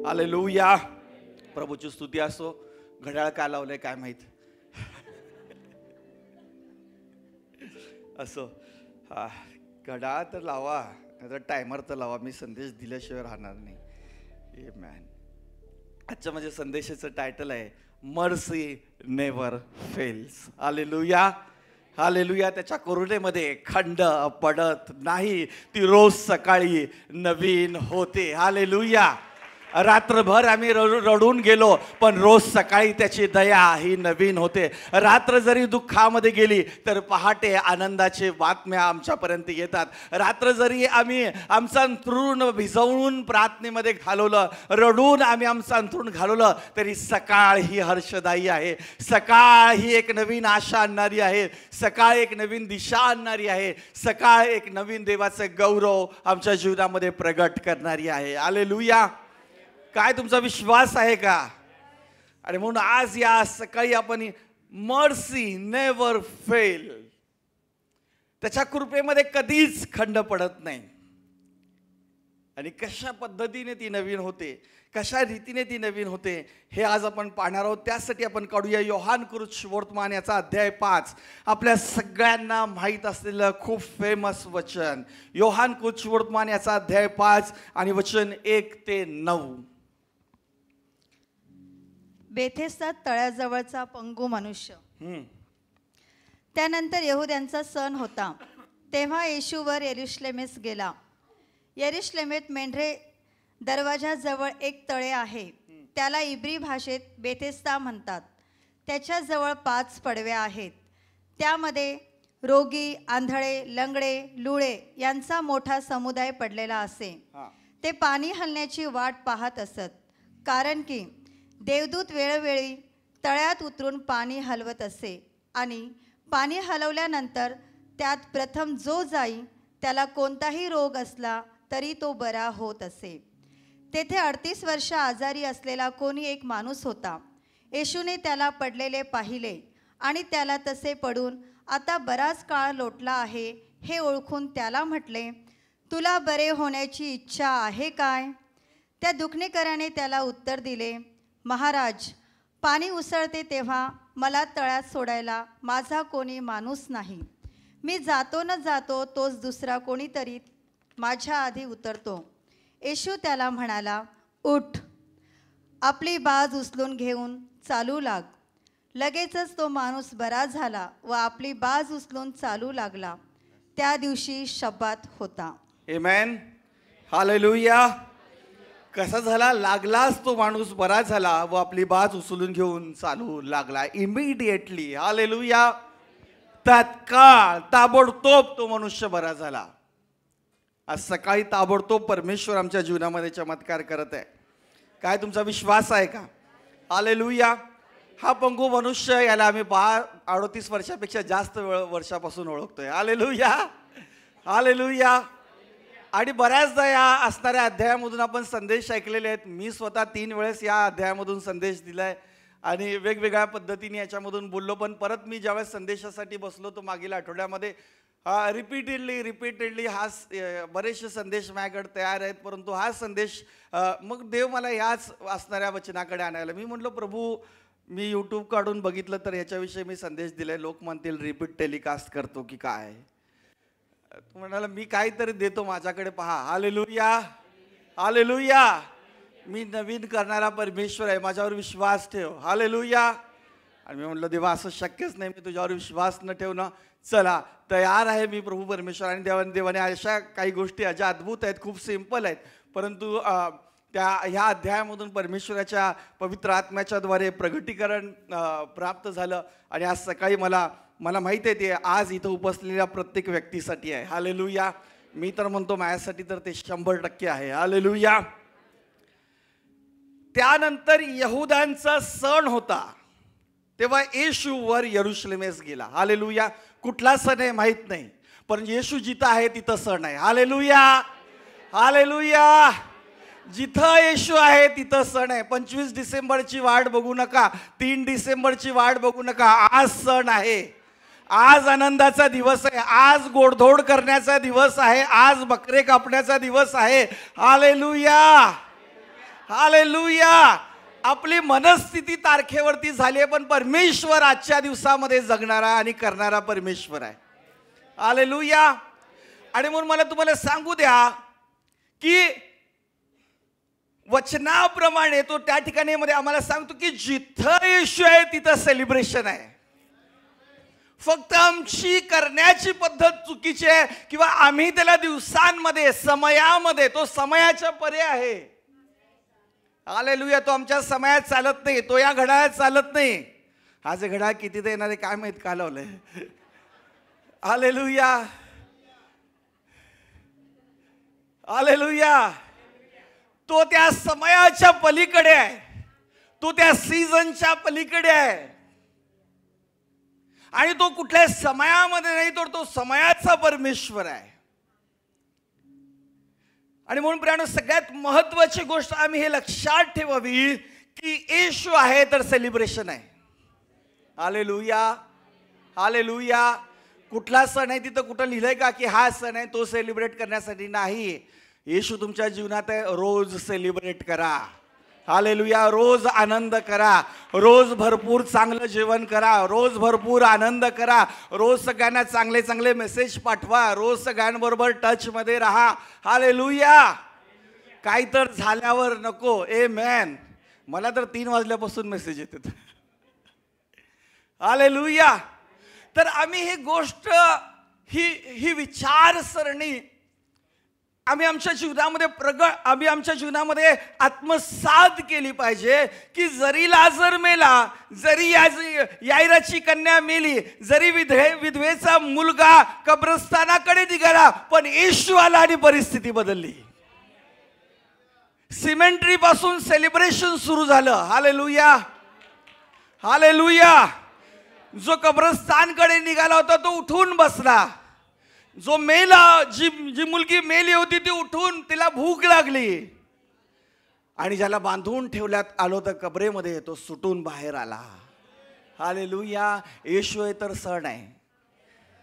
Hallelujah. प्रभूची स्तुती असो. घड्याळ का लावलंय काय माहित. असो. हा, घड्याळ तर लावा, नाहीतर टायमर तर लावा. मी संदेश दिल्याशिवाय राहणार नाही. आमेन. आजच्या माझ्या संदेशाचं टायटल आहे mercy never fails. Hallelujah. Hallelujah. त्याच्या करुणेमध्ये खंड पडत नाही. ती रोज सकाळी नवीन होते. हालेलुया. रात्रभर आम्ही रडून गेलो, पण रोज सकाळी त्याची दया ही नवीन होते. रात्र जरी दुःखामध्ये गेली तर पहाटे आनंदाचे बातम्या आमच्यापर्यंत येतात. रात्र जरी आम्ही आमचं अंथरूण भिजवून प्रार्थनेमध्ये घालवलं, रडून आम्ही आमचं अंथरूण घालवलं, तरी सकाळ ही हर्षदायी आहे. सकाळ ही एक नवीन आशा आणणारी आहे. सकाळ एक नवीन दिशा आणणारी आहे. सकाळ एक नवीन देवाचे गौरव आमच्या जीवनामध्ये प्रगट करणारी आहे. हालेलुया. काय तुमचा विश्वास आहे का? आणि म्हणून आज या सकाळी आपण मर्सी नेव्हर फेल, त्याच्या कृपेमध्ये कधीच खंड पडत नाही. आणि कशा पद्धतीने ती नवीन होते, कशा रीतीने ती नवीन होते, हे आज आपण पाहणार आहोत. त्यासाठी आपण काढूया योहान सुवर्तमान याचा अध्याय 5. आपल्या सगळ्यांना माहीत असलेलं खूप फेमस वचन. योहान सुवर्तमान याचा अध्याय 5 आणि वचन 1 ते 9. बेथेस्दा तळ्याजवळचा पंगू मनुष्य. त्यानंतर यहुद्यांचा सण होता. तेव्हा येशूवर यरुशलेमेस गेला. यरुशलेमेत मेंढरे दरवाजाजवळ एक तळे आहे, त्याला इब्री भाषेत बेथेस्दा म्हणतात. त्याच्याजवळ 5 पडव्या आहेत. त्यामध्ये रोगी, आंधळे, लंगडे, लुळे यांचा मोठा समुदाय पडलेला असे. ते पाणी हलण्याची वाट पाहत असत, कारण की देवदूत वेळोवेळी तळ्यात उतरून पाणी हलवत असे. आणि पाणी हलवल्यानंतर त्यात प्रथम जो जाई त्याला कोणताही रोग असला तरी तो बरा होत असे. तेथे 38 वर्ष आजारी असलेला कोणी एक माणूस होता. येशूने त्याला पडलेले पाहिले आणि त्याला तसे पडून आता बराच काळ लोटला आहे हे ओळखून त्याला म्हटले, तुला बरे होण्याची इच्छा आहे काय? त्या दुखणेकराने त्याला उत्तर दिले, महाराज, पाणी उसळते तेव्हा मला तळ्यात सोडायला माझा कोणी माणूस नाही. मी जातो न जातो तोच दुसरा कोणीतरी माझ्या आधी उतरतो. येशू त्याला म्हणाला, उठ, आपली बाज उचलून घेऊन चालू लाग. लगेचच तो माणूस बरा झाला व आपली बाज उचलून चालू लागला. त्या दिवशी शब्बात होता. आमेन. हालेलुया. कसा झाला? लागलाच तो माणूस बरा झाला व आपली बाज उचलून घेऊन चालू लागला. इमिडिएटली. हालेलुया. तत्काळ, ताबडतोब तो मनुष्य बरा झाला. आज सकाळी ताबडतोब परमेश्वर आमच्या जीवनामध्ये चमत्कार करत आहे. काय तुमचा विश्वास आहे का? हालेलुया. हा पंगू मनुष्य, याला आम्ही 38 वर्षापेक्षा जास्त वर्षापासून ओळखतोय. हालेलुया. हालेलुया. आणि बऱ्याचदा या असणाऱ्या अध्यायामधून आपण संदेश ऐकलेले आहेत. मी स्वतः 3 वेळेस या अध्यायामधून संदेश दिलाय आणि वेगवेगळ्या पद्धतीने याच्यामधून बोललो. पण परत मी ज्यावेळेस संदेशासाठी बसलो तो मागील आठवड्यामध्ये रिपीटेडली हा बरेचसे संदेश माझ्याकडे तयार आहेत, परंतु हा संदेश मग देव मला ह्याच असणाऱ्या वचनाकडे आणायला. मी म्हटलं, प्रभू, मी यूट्यूब काढून बघितलं तर ह्याच्याविषयी मी संदेश दिलाय, लोक म्हणतील रिपीट टेलिकास्ट करतो की काय. म्हणाला, मी काहीतरी देतो, माझ्याकडे पहा. हालेलुया. हालेलुया. मी नवीन करणारा परमेश्वर आहे, माझ्यावर विश्वास ठेव. हालेलुया. आणि मी म्हटलं, देवा, असं शक्यच नाही, मी तुझ्यावर विश्वास न ठेवणं. चला, तयार आहे मी प्रभू परमेश्वर. आणि देवाने अशा काही गोष्टी अशा अद्भुत आहेत, खूप सिंपल आहेत, परंतु ह्या अध्यायामधून परमेश्वराच्या पवित्र आत्म्याच्याद्वारे प्रगटीकरण प्राप्त झालं. आणि आज सकाळी मला माहिती आहे ते आज इथं उपसलेल्या प्रत्येक व्यक्तीसाठी आहे. हालेलुया. मी तर म्हणतो माझ्यासाठी तर ते 100% आहे. हालेलुया. त्यानंतर यहुद्यांचा सण होता. तेव्हा येशू वर यरुशलेमेस गेला. हालेलुया. कुठला सण आहे माहित नाही, पण येशू जिथं आहे तिथं सण आहे. हालेलुया. हालेलुया. जिथं येशू आहे तिथं सण आहे. 25 डिसेंबरची वाट बघू नका, 3 डिसेंबरची वाट बघू नका. आज सण आहे. आज आनंदाचा दिवस आहे. आज गोडधोड करण्याचा दिवस आहे. आज बकरे कापण्याचा दिवस आहे. हालेलुया. हालेलुया. आपली मनस्थिती तारखेवरती झाली आहे, पण परमेश्वर आजच्या दिवसामध्ये जगणारा आणि करणारा परमेश्वर आहे. हालेलुया. आणि म्हणून मला तुम्हाला सांगू द्या की वचनाप्रमाणे तो त्या ठिकाणी मध्ये आम्हाला सांगतो की जिथं येशू आहे तिथं सेलिब्रेशन आहे. फक्त आमची करण्याची पद्धत चुकीची आहे किंवा आम्ही त्याला दिवसांमध्ये समयामध्ये, तो समयाच्या परे आहे. हालेलुया. तो आमच्या समयात चालत नाही, तो या घड्याळात चालत नाही. हा जे घड्याळ किती ते येणार आहे काय माहित का लावलंय. हालेलुया. हालेलुया. तो त्या समयाच्या पलीकडे आहे, तो त्या सीझनच्या पलीकडे आहे. आणि तो कुठल्या समयामध्ये नाही, तर तो समयाचा परमेश्वर आहे. आणि म्हणून प्रियानो, सगळ्यात महत्वाची गोष्ट आम्ही हे लक्षात ठेवावी की येशू आहे तर सेलिब्रेशन आहे. हालेलुया. हालेलुया. कुठला सण आहे तिथं कुठं लिहिलंय का की हा सण आहे तो सेलिब्रेट करण्यासाठी? नाही. येशू तुमच्या जीवनात आहे, रोज सेलिब्रेट करा. हालेलुया. रोज आनंद करा, रोज भरपूर चांगलं जेवण करा, रोज भरपूर आनंद करा, रोज सगळ्यांना चांगले चांगले मेसेज पाठवा, रोज सगळ्यांबरोबर टच मध्ये राहा. हालेलुया. काही तर झाल्यावर नको. आमेन. मला तर 3 वाजल्यापासून मेसेज येतात. हालेलुया. तर आम्ही ही गोष्ट ही विचारसरणी आम्ही आमच्या जीवनामध्ये आत्मसात केली पाहिजे की जरी लाजर मेला, जरी याईराची कन्या मेली, जरी विधवेचा मुलगा कब्रस्तानाकडे निघाला, पण येशू आला आणि परिस्थिती बदलली. सिमेंट्री पासून सेलिब्रेशन सुरू झालं. हालेलुया. हालेलुया. जो कब्रस्तानकडे निघाला होता तो उठून बसला. जो मेला, जी मुलगी मेली होती ती उठून, तिला भूक लागली. आणि ज्याला बांधून ठेवल्यात आलो तर कबरेमध्ये, तो सुटून बाहेर आला. हालेलुया. येशू आहे तर सण आहे.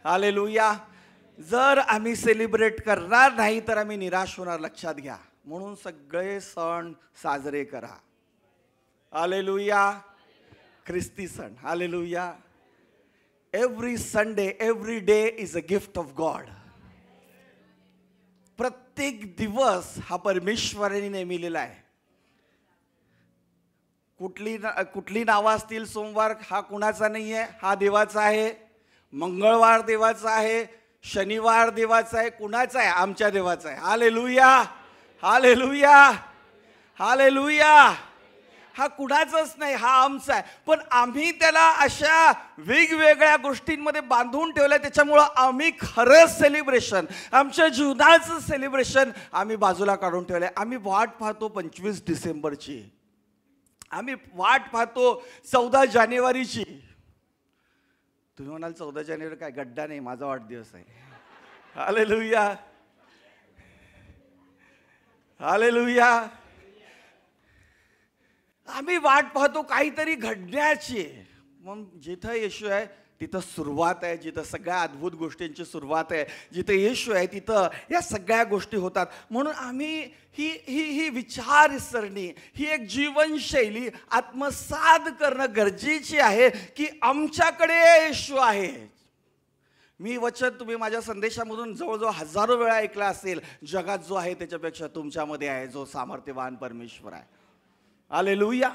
हालेलुया. जर आम्ही सेलिब्रेट करणार नाही तर आम्ही निराश होणार, लक्षात घ्या. म्हणून सगळे सण साजरे करा. हालेलुया. ख्रिस्ती सण. Hallelujah. Every Sunday, every day is a gift of God. प्रत्येक दिवस हा परमेश्वराने नेमिलेला आहे. कुठली नावं असतील, सोमवार हा कुणाचा नाही आहे, हा देवाचा आहे. मंगळवार देवाचा आहे, शनिवार देवाचा आहे. कुणाचा आहे? आमच्या देवाचा आहे. हालेलुया. हालेलुया. हालेलुया. हा कुणाचाच नाही, हा आमचा आहे. पण आम्ही त्याला अशा वेगवेगळ्या गोष्टींमध्ये बांधून ठेवलंय, त्याच्यामुळं आम्ही खरं सेलिब्रेशन, आमच्या जीवनाचं सेलिब्रेशन आम्ही बाजूला काढून ठेवलंय. आम्ही वाट पाहतो 25 डिसेंबरची, आम्ही वाट पाहतो 14 जानेवारीची. तुम्ही म्हणाल 14 जानेवारी काय गड्डा नाही, माझा वाढदिवस आहे. हालेलुया. हालेलुया. आम्ही वाट पाहतो काहीतरी घडण्याची. मग जिथं येशू आहे तिथं सुरुवात आहे, जिथं सगळ्या अद्भुत गोष्टींची सुरुवात आहे, जिथं येशू आहे तिथं या सगळ्या गोष्टी होतात. म्हणून आम्ही ही विचारसरणी, ही एक जीवनशैली आत्मसात करणं गरजेची आहे की आमच्याकडे येशू आहे. मी वचन तुम्ही माझ्या संदेशामधून जवळजवळ हजारो वेळा ऐकला असेल, जगात जो आहे त्याच्यापेक्षा तुमच्यामध्ये आहे जो सामर्थ्यवान परमेश्वर आहे. हालेलुया.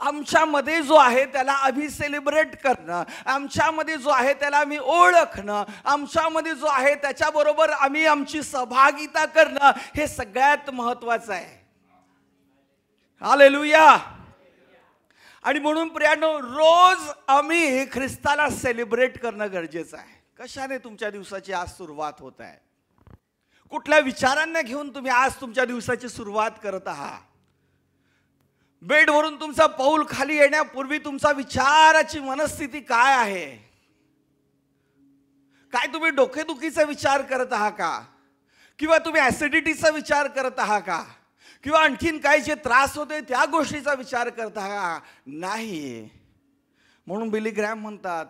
आमच्यामध्ये जो आहे त्याला आम्ही सेलिब्रेट करणं, आमच्यामध्ये जो आहे त्याला आम्ही ओळखणं, आमच्यामध्ये जो आहे त्याच्याबरोबर आम्ही आमची सहभागिता करणं, हे सगळ्यात महत्त्वाचं आहे. हालेलुया. आणि म्हणून प्रियानो, रोज आम्ही ख्रिस्ताला सेलिब्रेट करणं गरजेचं आहे. कशाने तुमच्या दिवसाची आज सुरुवात होत आहे? कुठल्या विचारांना घेऊन तुम्ही आज तुमच्या दिवसाची सुरुवात करत आहात? बेडवरून तुमचा पाऊल खाली येण्यापूर्वी तुमचा विचाराची मनस्थिती काय आहे? काय तुम्ही डोकेदुखीचा विचार करत आहात का? किंवा तुम्ही ऍसिडिटीचा विचार करत आहात का? किंवा आणखीन काय जे त्रास होते त्या गोष्टीचा विचार करत आहात? नाही. म्हणून बिली ग्रॅम म्हणतात,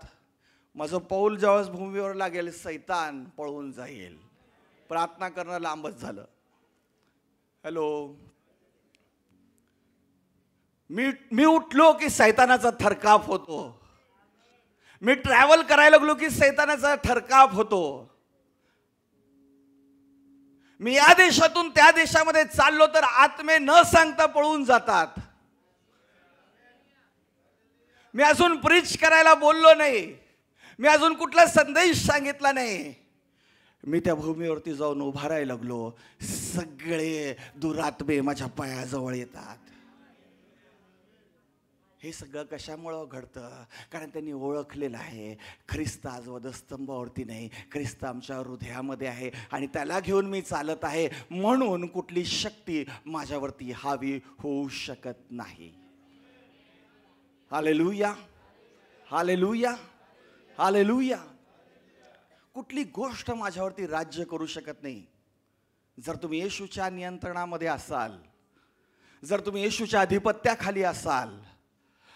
माझं पाऊल जेव्हा भूमीवर लागेल सैतान पळून जाईल. प्रार्थना करणं लांबच झालं. हॅलो. मी उठलो की सैतानाचा थरकाप होतो. मी ट्रॅव्हल करायला लागलो की सैतानाचा थरकाप होतो. मी या देशातून त्या देशामध्ये चाललो तर आत्मे न सांगता पळून जातात. मी अजून प्रीच करायला बोललो नाही, मी अजून कुठला संदेश सांगितला नाही, मी त्या भूमीवरती जाऊन उभा राहायला लागलो. सगळे दुरात्मे माझ्या पायाजवळ येतात. हे सगळं कशामुळं घडतं? कारण त्यांनी ओळखलेलं आहे ख्रिस्त आज वधस्तंभावरती नाही, ख्रिस्त आमच्या हृदयामध्ये आहे आणि त्याला घेऊन मी चालत आहे. म्हणून कुठली शक्ती माझ्यावरती हावी होऊ शकत नाही. Hallelujah, hallelujah, hallelujah. कुठली गोष्ट माझ्यावरती राज्य करू शकत नाही. जर तुम्ही येशूच्या नियंत्रणामध्ये असाल, जर तुम्ही येशूच्या अधिपत्याखाली असाल,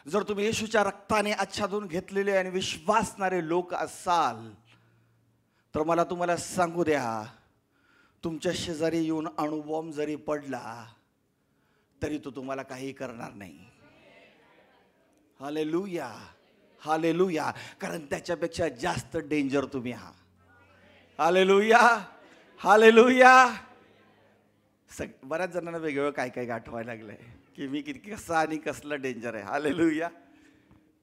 जर तुम्ही येशूच्या रक्ताने आच्छादून घेतलेले आणि विश्वासणारे लोक असाल, तर मला तुम्हाला सांगू द्या, तुमच्या शेजारी येऊन अणुबॉम्ब जरी पडला तरी तो तुम्हाला काही करणार नाही. Hallelujah, hallelujah. कारण त्याच्यापेक्षा जास्त डेंजर तुम्ही आहात. Hallelujah, hallelujah. बऱ्याच जणांना वेगवेगळं काय काय आठवायला लागलंय की मी किती कसा आणि कसलं डेंजर आहे. हालेलुया.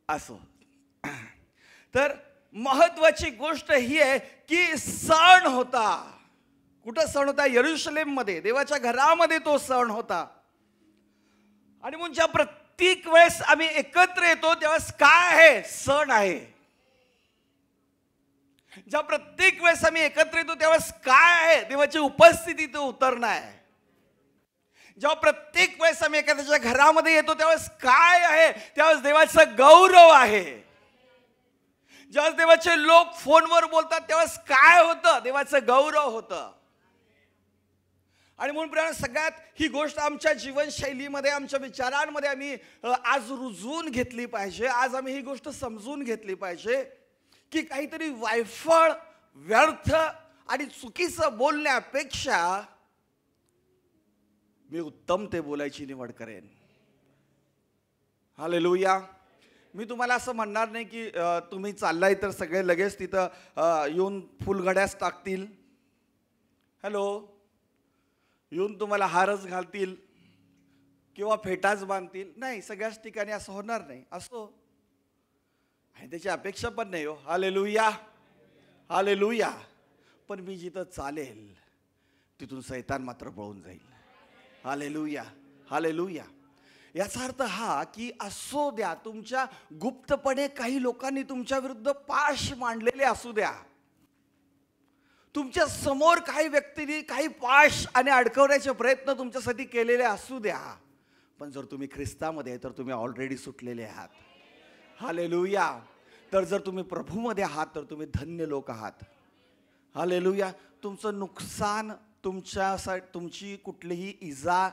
असो, तर महत्वाची गोष्ट ही आहे की सण होता. कुठं सण होता? यरूशलेम मध्ये, देवाच्या घरामध्ये तो सण होता. आणि म्हणून ज्या प्रत्येक वेळेस आम्ही एकत्र येतो त्यावेळेस काय आहे? सण आहे. ज्या प्रत्येक वेळेस आम्ही एकत्र येतो त्यावेळेस काय आहे? देवाची उपस्थिती तो उतरणं आहे. जेव्हा प्रत्येक वेळेस आम्ही एखाद्याच्या घरामध्ये येतो त्यावेळेस काय आहे? त्यावेळेस देवाचा गौरव आहे. ज्यावेळेस देवाचे लोक फोनवर बोलतात त्यावेळेस काय होतं? देवाचं गौरव होतं. आणि म्हणून सगळ्यात ही गोष्ट आमच्या जीवनशैलीमध्ये, आमच्या विचारांमध्ये आम्ही आज रुजवून घेतली पाहिजे. आज आम्ही ही गोष्ट समजून घेतली पाहिजे की काहीतरी वायफळ, व्यर्थ आणि चुकीचं बोलण्यापेक्षा मी उत्तम ते बोलायची निवड करेन. हालेलुया. मी तुम्हाला असं म्हणणार नाही की तुम्ही चाललाय तर सगळे लगेच तिथं येऊन फुलगड्यास टाकतील, हॅलो, येऊन तुम्हाला हारच घालतील किंवा फेटाच बांधतील. नाही, सगळ्याच ठिकाणी असं होणार नाही. असो, आणि त्याची अपेक्षा पण नाही हो. Hallelujah, hallelujah. पण मी जिथं चालेल तिथून शैतान मात्र पळून जाईल. Hallelujah, hallelujah. याचा अर्थ हा की असो द्या, तुमच्या गुप्तपणे काही लोकांनी तुमच्या विरुद्ध पाश मांडलेले असू द्या, तुमच्या समोर काही व्यक्तींनी काही पाश आणि अडकवण्याचे प्रयत्न तुमच्यासाठी केलेले असू द्या, पण जर तुम्ही ख्रिस्तामध्ये तर तुम्ही ऑलरेडी सुटलेले आहात. हालेलुया. तर जर तुम्ही प्रभूमध्ये आहात तर तुम्ही धन्य लोक आहात. हालेलुया. तुमचं नुकसान, तुमची कुठलीही इजा,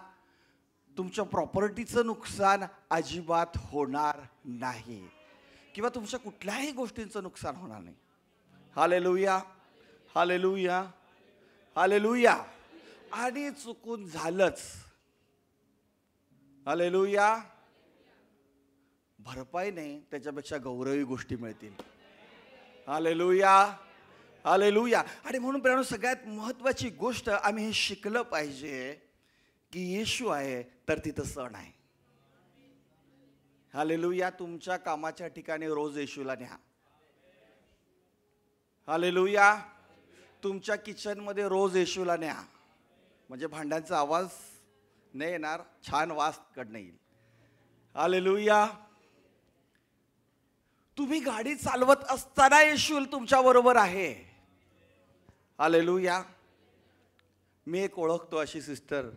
तुमच्या प्रॉपर्टीचं नुकसान अजिबात होणार नाही किंवा तुमच्या कुठल्याही गोष्टींचं नुकसान होणार नाही. Hallelujah, hallelujah, hallelujah. आणि चुकून झालंच, हालेलुया, भरपाई नाही, त्याच्यापेक्षा गौरवी गोष्टी मिळतील. Hallelujah, hallelujah. आणि म्हणून प्रियानो, सगळ्यात महत्त्वाची गोष्ट आम्ही हे शिकलं पाहिजे की येशू आहे तर तिथं सण आहे. हालेलुया. तुमच्या कामाच्या ठिकाणी रोज येशूला न्या. हालेलुया. तुमच्या किचनमध्ये रोज येशूला न्या, म्हणजे भांड्यांचा आवाज नाही येणार, छान वास कडनं येईल. हालेलुया. तुम्ही गाडी चालवत असताना येशू तुमच्या बरोबर आहे. हालेलुया. मी एक ओळखतो अशी सिस्टर,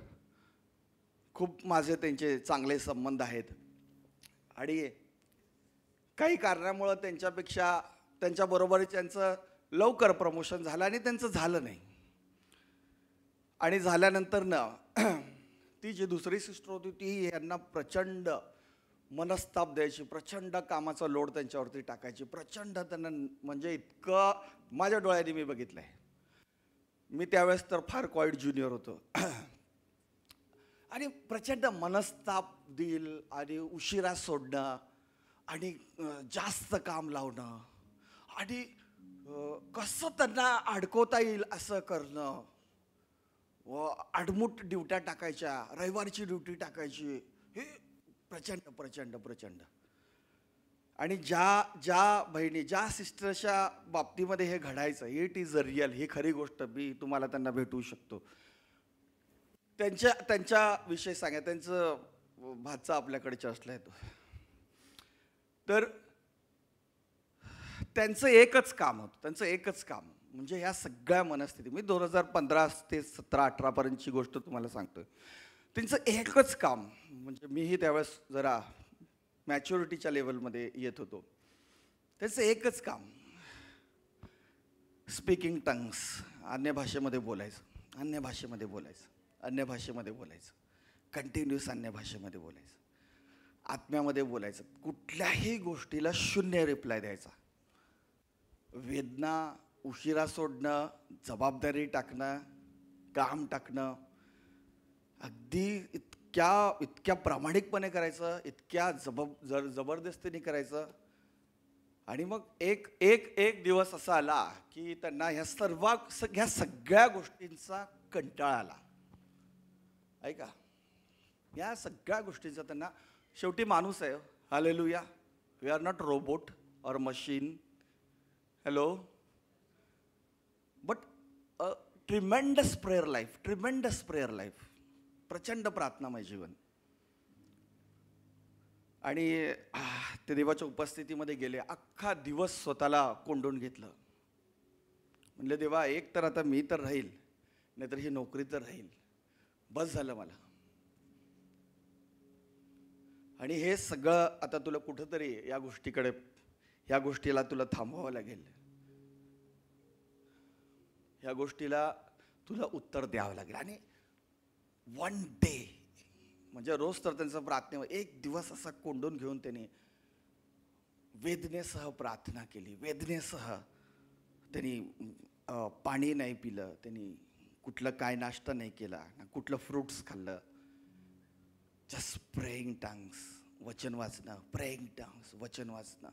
खूप माझे त्यांचे चांगले संबंध आहेत आणि काही कारणामुळे त्यांच्याबरोबर त्यांचं लवकर प्रमोशन झालं आणि त्यांचं झालं नाही. आणि झाल्यानंतर ना ती जी दुसरी सिस्टर होती ती यांना प्रचंड मनस्ताप द्यायची, प्रचंड कामाचा लोड त्यांच्यावरती टाकायची, प्रचंड त्यांना, म्हणजे इतकं माझ्या डोळ्यांनी मी बघितलंय. मी त्यावेळेस तर फार क्वाईट ज्युनियर होतो. आणि प्रचंड मनस्ताप देईल आणि उशिरा सोडणं आणि जास्त काम लावणं आणि कसं त्यांना अडकवता येईल असं करणं व आडमुठ ड्युट्या टाकायच्या, रविवारची ड्युटी टाकायची, हे प्रचंड प्रचंड प्रचंड. आणि ज्या ज्या बहिणी ज्या सिस्टरच्या बाबतीमध्ये हे घडायचं, इट इज अ रिअल, ही खरी गोष्ट, मी तुम्हाला त्यांना भेटवू शकतो. त्यांच्या विषयी सांगा, त्यांचं भाचा आपल्याकडे चर्चला येतो. तर त्यांचं एकच काम होतं, त्यांचं एकच काम म्हणजे ह्या सगळ्या मनस्थिती, मी 2015 ते 17-18 पर्यंतची गोष्ट तुम्हाला सांगतोय. त्यांचं एकच काम म्हणजे, मीही त्यावेळेस जरा मॅच्युरिटीच्या लेवलमध्ये येत होतो. त्याचं एकच काम स्पीकिंग टंग्स, अन्य भाषेमध्ये बोलायचं, अन्य भाषेमध्ये बोलायचं, अन्य भाषेमध्ये बोलायचं, कंटिन्युअस अन्य भाषेमध्ये बोलायचं, आत्म्यामध्ये बोलायचं, कुठल्याही गोष्टीला 0 रिप्लाय द्यायचा. वेदना, उशिरा सोडणं, जबाबदारी टाकणं, काम टाकणं, अगदी इतक्या प्रामाणिकपणे करायचं, इतक्या जबरदस्तीने करायचं. आणि मग एक दिवस असा आला की त्यांना ह्या सगळ्या गोष्टींचा कंटाळा आला. ऐका, या सगळ्या गोष्टींचा त्यांना, शेवटी माणूस आहे, hallelujah, we are not robot or machine, hello, but tremendous prayer life, प्रचंड प्रार्थनामय जीवन. आणि ते देवाच्या उपस्थितीमध्ये गेले, अख्खा दिवस स्वतःला कोंडून घेतलं. म्हणले, देवा, एक तर आता मी तर राहील, नाहीतर ही नोकरी तर राहील, बस झालं मला. आणि हे सगळं आता तुला कुठंतरी या गोष्टीला तुला थांबवावं लागेल, या गोष्टीला तुला उत्तर द्यावं लागेल. आणि वन डे म्हणजे रोज तर त्यांचं प्रार्थनेवर, एक दिवस असा कोंडून घेऊन त्यांनी वेदनेसह प्रार्थना केली. वेदनेसह त्यांनी पाणी नाही पिलं, त्यांनी कुठलं काय नाश्ता नाही केला, कुठलं फ्रूट्स खाल्लं. जस्ट प्रेइंग टंग्स, वचन वाचणं, प्रेइंग टंग्स, वचन वाचणं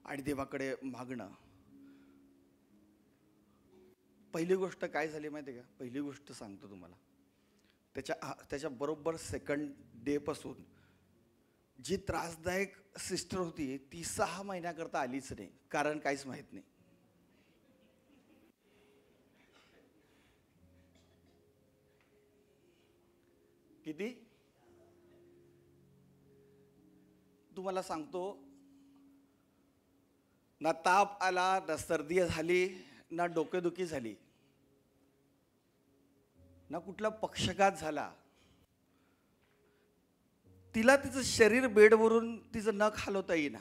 आणि देवाकडे मागणं. पहिली गोष्ट काय झाली माहिती आहे का? पहिली गोष्ट सांगतो तुम्हाला. त्याच्या बरोबर सेकंड डे पासून जी त्रासदायक सिस्टर होती ती 6 महिन्याकरता आलीच नाही, कारण काहीच माहित नाही. किती तुम्हाला सांगतो, ना ताप आला, ना सर्दी झाली, ना डोकेदुखी झाली, ना कुठला पक्षाघात झाला. तिला तिचं शरीर बेडवरून तिचं नख हलवता येईना,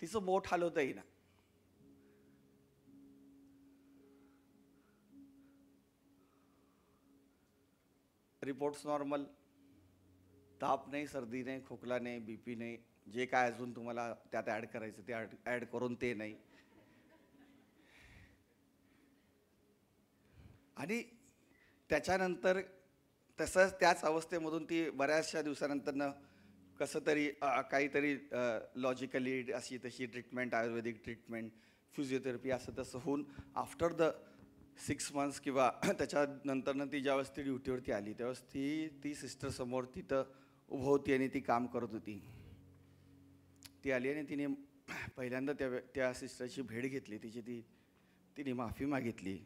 तिचं बोट हलवता येईना. रिपोर्ट्स नॉर्मल, ताप नाही, सर्दी नाही, खोकला नाही, बीपी नाही, जे काय अजून तुम्हाला त्यात ऍड करायचं ते ऍड करून ते नाही. आणि त्याच्यानंतर तसंच त्याच अवस्थेमधून ती बऱ्याचशा दिवसानंतर कसं तरी काहीतरी लॉजिकली अशी तशी ट्रीटमेंट, आयुर्वेदिक ट्रीटमेंट, फिजिओथेरपी असं तसं होऊन आफ्टर द 6 months किंवा त्याच्यानंतरनं ती ज्यावेळेस ती ड्युटीवरती आली त्यावेळेस ती सिस्टर समोर तिथं उभं होती आणि ती काम करत होती. ती आली आणि तिने पहिल्यांदा त्या सिस्टरची भेट घेतली, तिने माफी मागितली.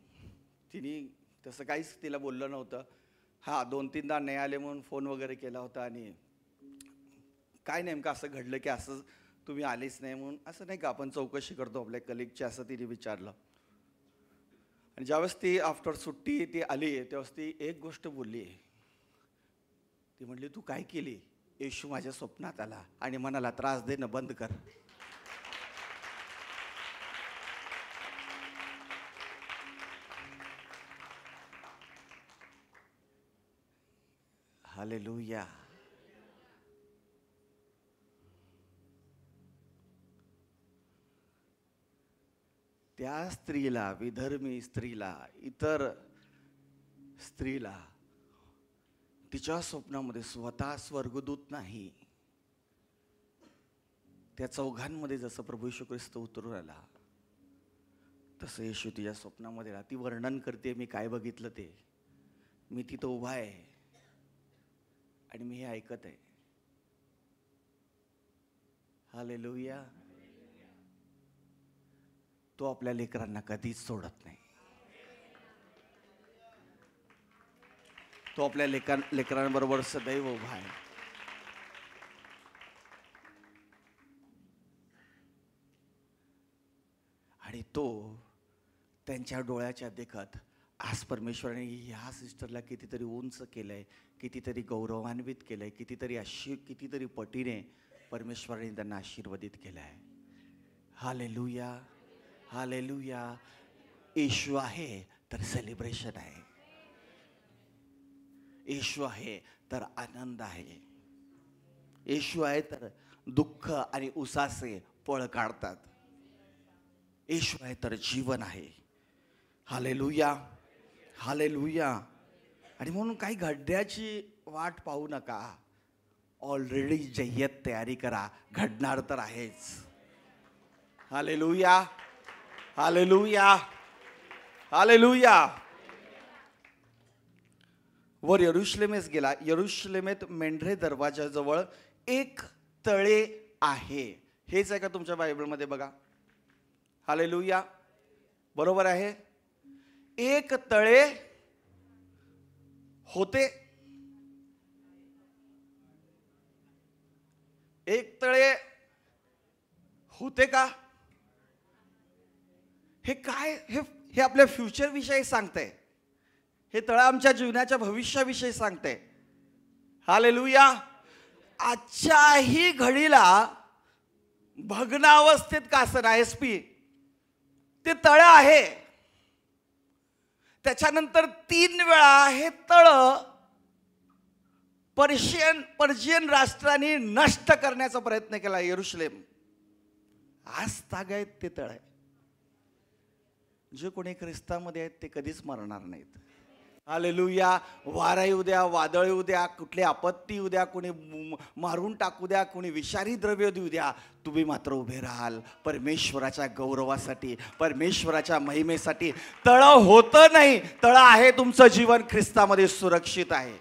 तिने तसं काहीच तिला बोललं नव्हतं. हा 2-3दा नाही आले म्हणून फोन वगैरे केला होता आणि काय नेमकं असं घडलं की असं तुम्ही आलेच नाही म्हणून, असं नाही का आपण चौकशी करतो आपल्या कलिगची, असं तिने विचारलं. आणि ज्यावेळेस ती आफ्टर सुट्टी ती आली त्यावेळेस ती एक गोष्ट बोलली. ती म्हणली, तू काय केली? येशू माझ्या स्वप्नात आला आणि मनाला त्रास देणं बंद कर. हालेलुया. त्या स्त्रीला, विधर्मी स्त्रीला, इतर स्त्रीला तिच्या स्वप्नामध्ये स्वतः स्वर्गदूत नाही, त्या चौघांमध्ये जसं प्रभू येशू ख्रिस्त उतरून आला तसं येशू तिच्या स्वप्नामध्ये आला. ती वर्णन करते, मी काय बघितलं ते. मी तिथं उभा आहे आणि मी हे ऐकत आहे. हालेलुया. तो आपल्या लेकरांना कधीच सोडत नाही. तो आपल्या लेकरांबरोबर सदैव उभा आहे. आणि तो त्यांच्या डोळ्याच्या देखत आज परमेश्वराने ह्या सिस्टरला कितीतरी उंच केलंय, कितीतरी गौरवान्वित केलंय, कितीतरी पटीने परमेश्वराने त्यांना आशीर्वादित केलंय. Hallelujah, hallelujah. येशू आहे तर सेलिब्रेशन आहे. येशू आहे तर आनंद आहे. येशू आहे तर दुःख आणि उसासे पळ काढतात. येशू आहे तर जीवन आहे. Hallelujah, hallelujah. आणि म्हणून काही घडण्याची वाट पाहू नका. ऑलरेडी जय्यत तयारी करा. घडणार तर आहेच. Hallelujah, hallelujah, hallelujah. वर यरुशलेमेस गेला. यरुशलेमेत मेंढरे दरवाजाजवळ एक तळे आहे. हेच आहे का तुमच्या बायबलमध्ये? बघा. हालेलुया. बरोबर आहे. एक तळे होते. एक तळे होते का? हे काय? हे आपल्या फ्युचर विषयी सांगतंय. हे तळं आमच्या जीवनाच्या भविष्याविषयी सांगतंय. हालेलुया. आजच्याही घडीला भग्नावस्थेत का असं एसपी ते तळं आहे. त्याच्यानंतर 3 वेळा हे तळं पर्शियन राष्ट्राने नष्ट करण्याचा प्रयत्न केला. यरुशलेम आज तागायत ते तळ आहे. जे कोणी ख्रिस्तामध्ये आहेत ते कधीच मरणार नाहीत. हालेलुया. वारा येऊ द्या, वादळ येऊ द्या, कुठली आपत्ती येऊ द्या, कोणी मारून टाकू द्या, कोणी विषारी द्रव्य देऊ द्या, तुम्ही मात्र उभे राहाल परमेश्वराच्या गौरवासाठी, परमेश्वराच्या महिमेसाठी. तळं होतं नाही, तळं आहे. तुमचं जीवन ख्रिस्तामध्ये सुरक्षित आहे.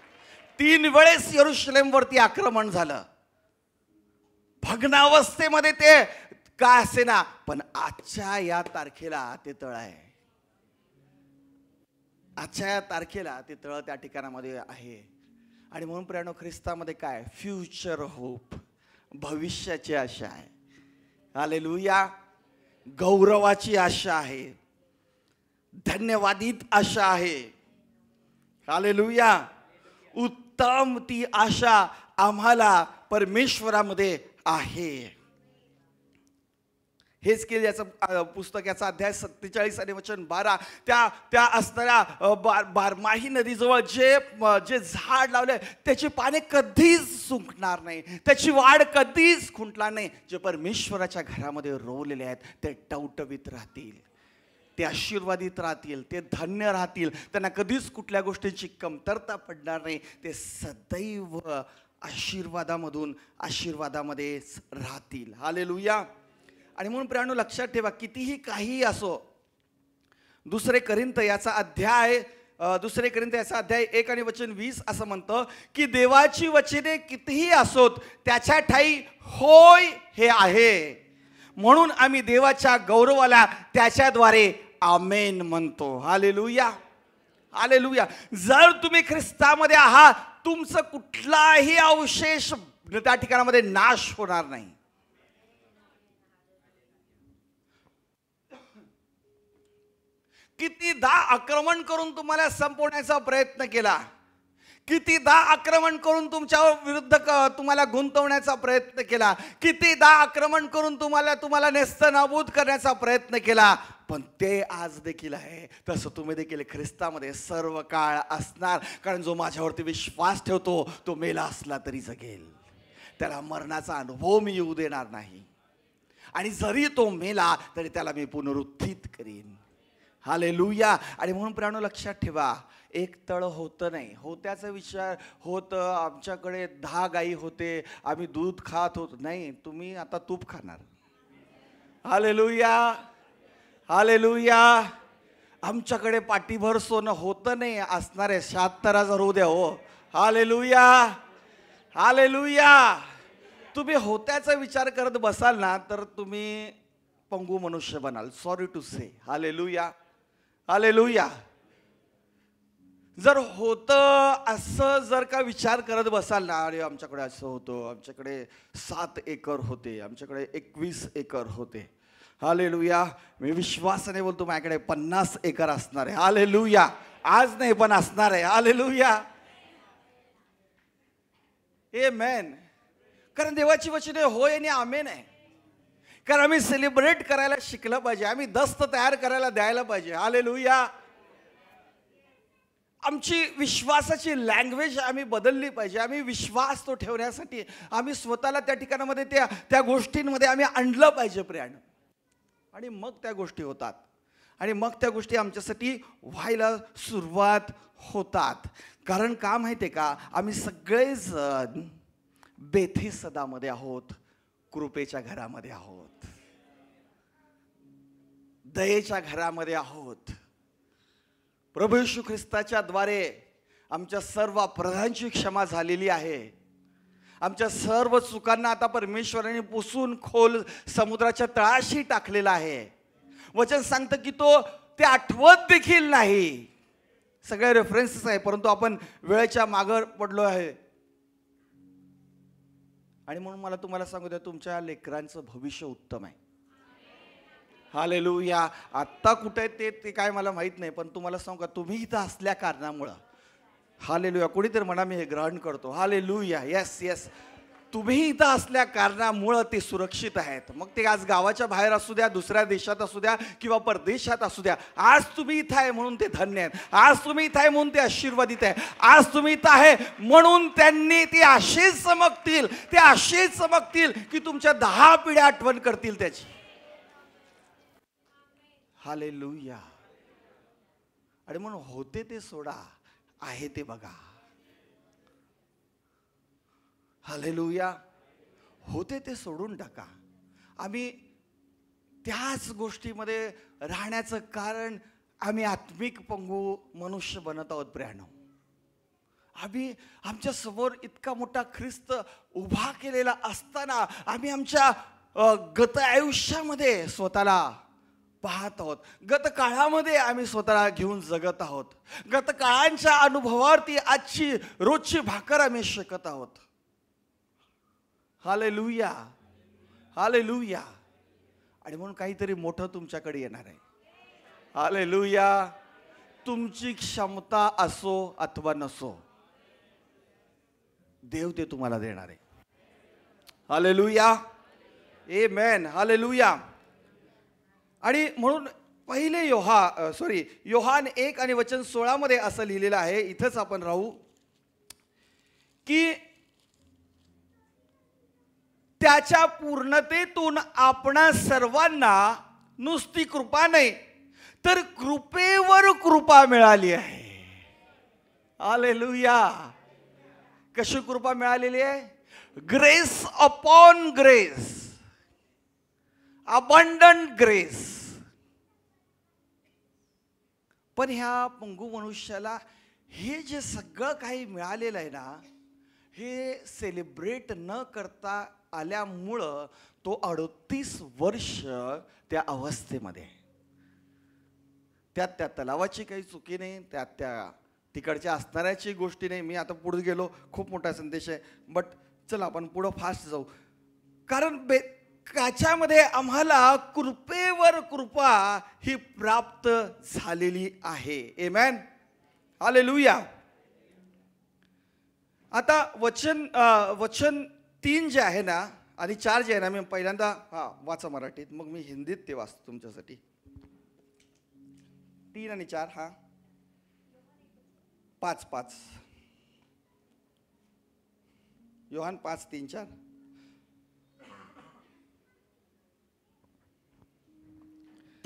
3 वेळेस यरुशलेमवरती आक्रमण झालं. भग्नावस्थेमध्ये ते का असेना, पण आजच्या या तारखेला ते तळ आहे. आजच्या या तारखेला ते तळ त्या ठिकाणामध्ये आहे. आणि म्हणून प्रियानो, ख्रिस्तामध्ये काय? फ्युचर होप, भविष्याची आशा आहे. हालेलुया. गौरवाची आशा आहे, धन्यवादित आशा आहे. हालेलुया. उत्तम ती आशा आम्हाला परमेश्वरामध्ये आहे. हेच केले याचं पुस्तक, याचा अध्याय 47 आणि वचन 12. त्या असणाऱ्या बारमाही नदीजवळ जे झाड लावले त्याची पाने कधीच सुकणार नाही, त्याची वाढ कधीच खुंटणार नाही. जे परमेश्वराच्या घरामध्ये रोवलेले आहेत ते टवटवीत राहतील, ते आशीर्वादित राहतील, ते धन्य राहतील. त्यांना कधीच कुठल्या गोष्टींची कमतरता पडणार नाही. ते सदैव आशीर्वादामध्ये राहतील. हालेलुया. आणि म्हणून प्रियानो, लक्षात ठेवा, कितीही काही असो, 2 कोरिंथ याचा अध्याय 1 आणि वचन 20 असं म्हणतं की देवाची वचने कितीही असोत त्याच्या ठाई होय हे आहे. म्हणून आम्ही देवाच्या गौरवाला त्याच्याद्वारे आमेन म्हणतो. Hallelujah, hallelujah. जर तुम्ही ख्रिस्तामध्ये आहात, तुमचं कुठलाही अवशेष त्या ठिकाणामध्ये नाश होणार नाही. कितीदा आक्रमण करून तुम्हाला संपवण्याचा प्रयत्न केला, कितीदा आक्रमण करून तुमच्या विरुद्ध तुम्हाला गुंतवण्याचा प्रयत्न केला, कितीदा आक्रमण करून तुम्हाला नेस्तनाबूत करण्याचा प्रयत्न केला, पण ते आज देखील आहे. तसं तुम्ही देखील ख्रिस्तामध्ये सर्व काळ असणार. कारण जो माझ्यावरती विश्वास ठेवतो तो मेला असला तरी जगेल. त्याला मरणाचा अनुभव मी येऊ देणार नाही. आणि जरी तो मेला तरी त्याला मी पुनरुत्थित करीन. हालेलुया. आणि म्हणून प्राणो लक्षात ठेवा, एक तळ होतं नाही. होत्याचा विचार होतं आमच्याकडे 10 गायी होते, आम्ही दूध खात होतो. नाही, तुम्ही आता तूप खाणार. Hallelujah, hallelujah. आमच्याकडे पाठीभर सोनं होतं नाही, असणार आहे 76,000 होऊ द्या हो. Hallelujah, hallelujah. तुम्ही होत्याचा विचार करत बसाल ना तर तुम्ही पंगू मनुष्य बनाल. Sorry to say. Hallelujah, hallelujah. जर होतं असं जर का विचार करत बसाल ना, अरे आमच्याकडे असं होतं, आमच्याकडे 7 एकर होते, आमच्याकडे 21 एकर होते. हालेलुया. मी विश्वासाने बोलतो माझ्याकडे 50 एकर असणार आहे. हालेलुया. आज नाही पण असणार आहे. हालेलुया, आमेन. कारण देवाची वचने होय आणि आमेन आहे. कारण आम्ही सेलिब्रेट करायला शिकलं पाहिजे, आम्ही दस्त तयार करायला द्यायला पाहिजे. हालेलुया. आमची विश्वासाची लँग्वेज आम्ही बदलली पाहिजे. आम्ही विश्वास तो ठेवण्यासाठी आम्ही स्वतःला त्या ठिकाणामध्ये त्या गोष्टींमध्ये आम्ही आणलं पाहिजे प्रियाण. आणि मग त्या गोष्टी होतात आणि मग त्या गोष्टी आमच्यासाठी व्हायला सुरुवात होतात. कारण का माहिती आहे का, आम्ही सगळेजण बेथेसदामध्ये आहोत, कृपेच्या घरामध्ये आहोत, दयेच्या घरामध्ये आहोत. प्रभू येशू ख्रिस्ताच्या द्वारे आमच्या सर्व अपराधांची क्षमा झालेली आहे. आमच्या सर्व चुकांना आता परमेश्वराने पुसून खोल समुद्राच्या तळाशी टाकलेला आहे. वचन सांगतं की तो ते आठवत देखील नाही. सगळे रेफरन्सेस आहे, परंतु आपण वेळेच्या मागे पडलो आहे. आणि म्हणून मला तुम्हाला सांगू द्या, तुमच्या लेकरांचं भविष्य उत्तम आहे. हालेलुया. आत्ता कुठे ते काय मला माहित नाही, पण तुम्हाला सांगू का, तुम्ही इथं असल्या कारणामुळं, हालेलुया, कोणीतरी म्हणा मी हे ग्रहण करतो. हालेलुया. Yes yes. तुम्ही इथं असल्या कारणामुळं ते सुरक्षित आहेत. मग ते आज गावाच्या बाहेर असू द्या, दुसऱ्या देशात असू द्या किंवा परदेशात असू द्या, आज तुम्ही इथं आहे म्हणून ते धन्य आहेत. आज तुम्ही इथं आहे म्हणून ते आशीर्वादित आहे. आज तुम्ही इथं आहे म्हणून त्यांनी ते असेच चमकतील, ते असेच चमकतील की तुमच्या 10 पिढ्या आठवण करतील त्याची. हालेलुया. आणि म्हणून होते ते सोडा, आहे ते बघा. हालेलुया. होते ते सोडून टाका. आम्ही त्याच गोष्टीमध्ये राहण्याचं कारण आम्ही आत्मिक पंगू मनुष्य बनत आहोत प्रियानो. आम्ही आमच्या समोर इतका मोठा ख्रिस्त उभा केलेला असताना आम्ही आमच्या गत आयुष्यामध्ये स्वतःला पाहत आहोत. गत काळामध्ये आम्ही स्वतःला घेऊन जगत आहोत. गत काळांच्या अनुभवावरती आजची रोजची भाकर आम्ही शिकत आहोत. Hallelujah, hallelujah. आणि म्हणून काहीतरी मोठं तुमच्याकडे येणार आहे. हालेलुया. तुमची क्षमता असो अथवा नसो, देव ते तुम्हाला देणार आहे. हालेलुया, आमेन, हालेलुया. आणि म्हणून पहिले योहान 1 आणि वचन 16 मध्ये असं लिहिलेलं आहे. इथंच आपण राहू की त्याच्या पूर्णतेतून आपणा सर्वांना नुसती कृपा नाही तर कृपेवर कृपा मिळाली आहे. हालेलुया. कशी कृपा मिळालेली आहे? Grace upon grace, abundant grace. पण ह्या पंगू मनुष्याला हे जे सगळं काही मिळालेलं आहे ना, हे सेलिब्रेट न करता आल्यामुळं तो 38 वर्ष त्या अवस्थेमध्ये. त्यात त्या तलावाची काही चुकी नाही, त्यात त्या तिकडच्या असणाऱ्याची गोष्टी नाही. मी आता पुढे गेलो, खूप मोठा संदेश आहे, बट चला आपण पुढं फास्ट जाऊ. कारण त्याच्यामध्ये आम्हाला कृपेवर कृपा ही प्राप्त झालेली आहे. आमेन, हालेलुया. आता वचन 3 जे आहे ना आणि 4 जे आहे ना, मी पहिल्यांदा वाचा मराठीत, मग मी हिंदीत ते वाचतो तुमच्यासाठी. 3 आणि 4 5 योहान 5, 3, 4.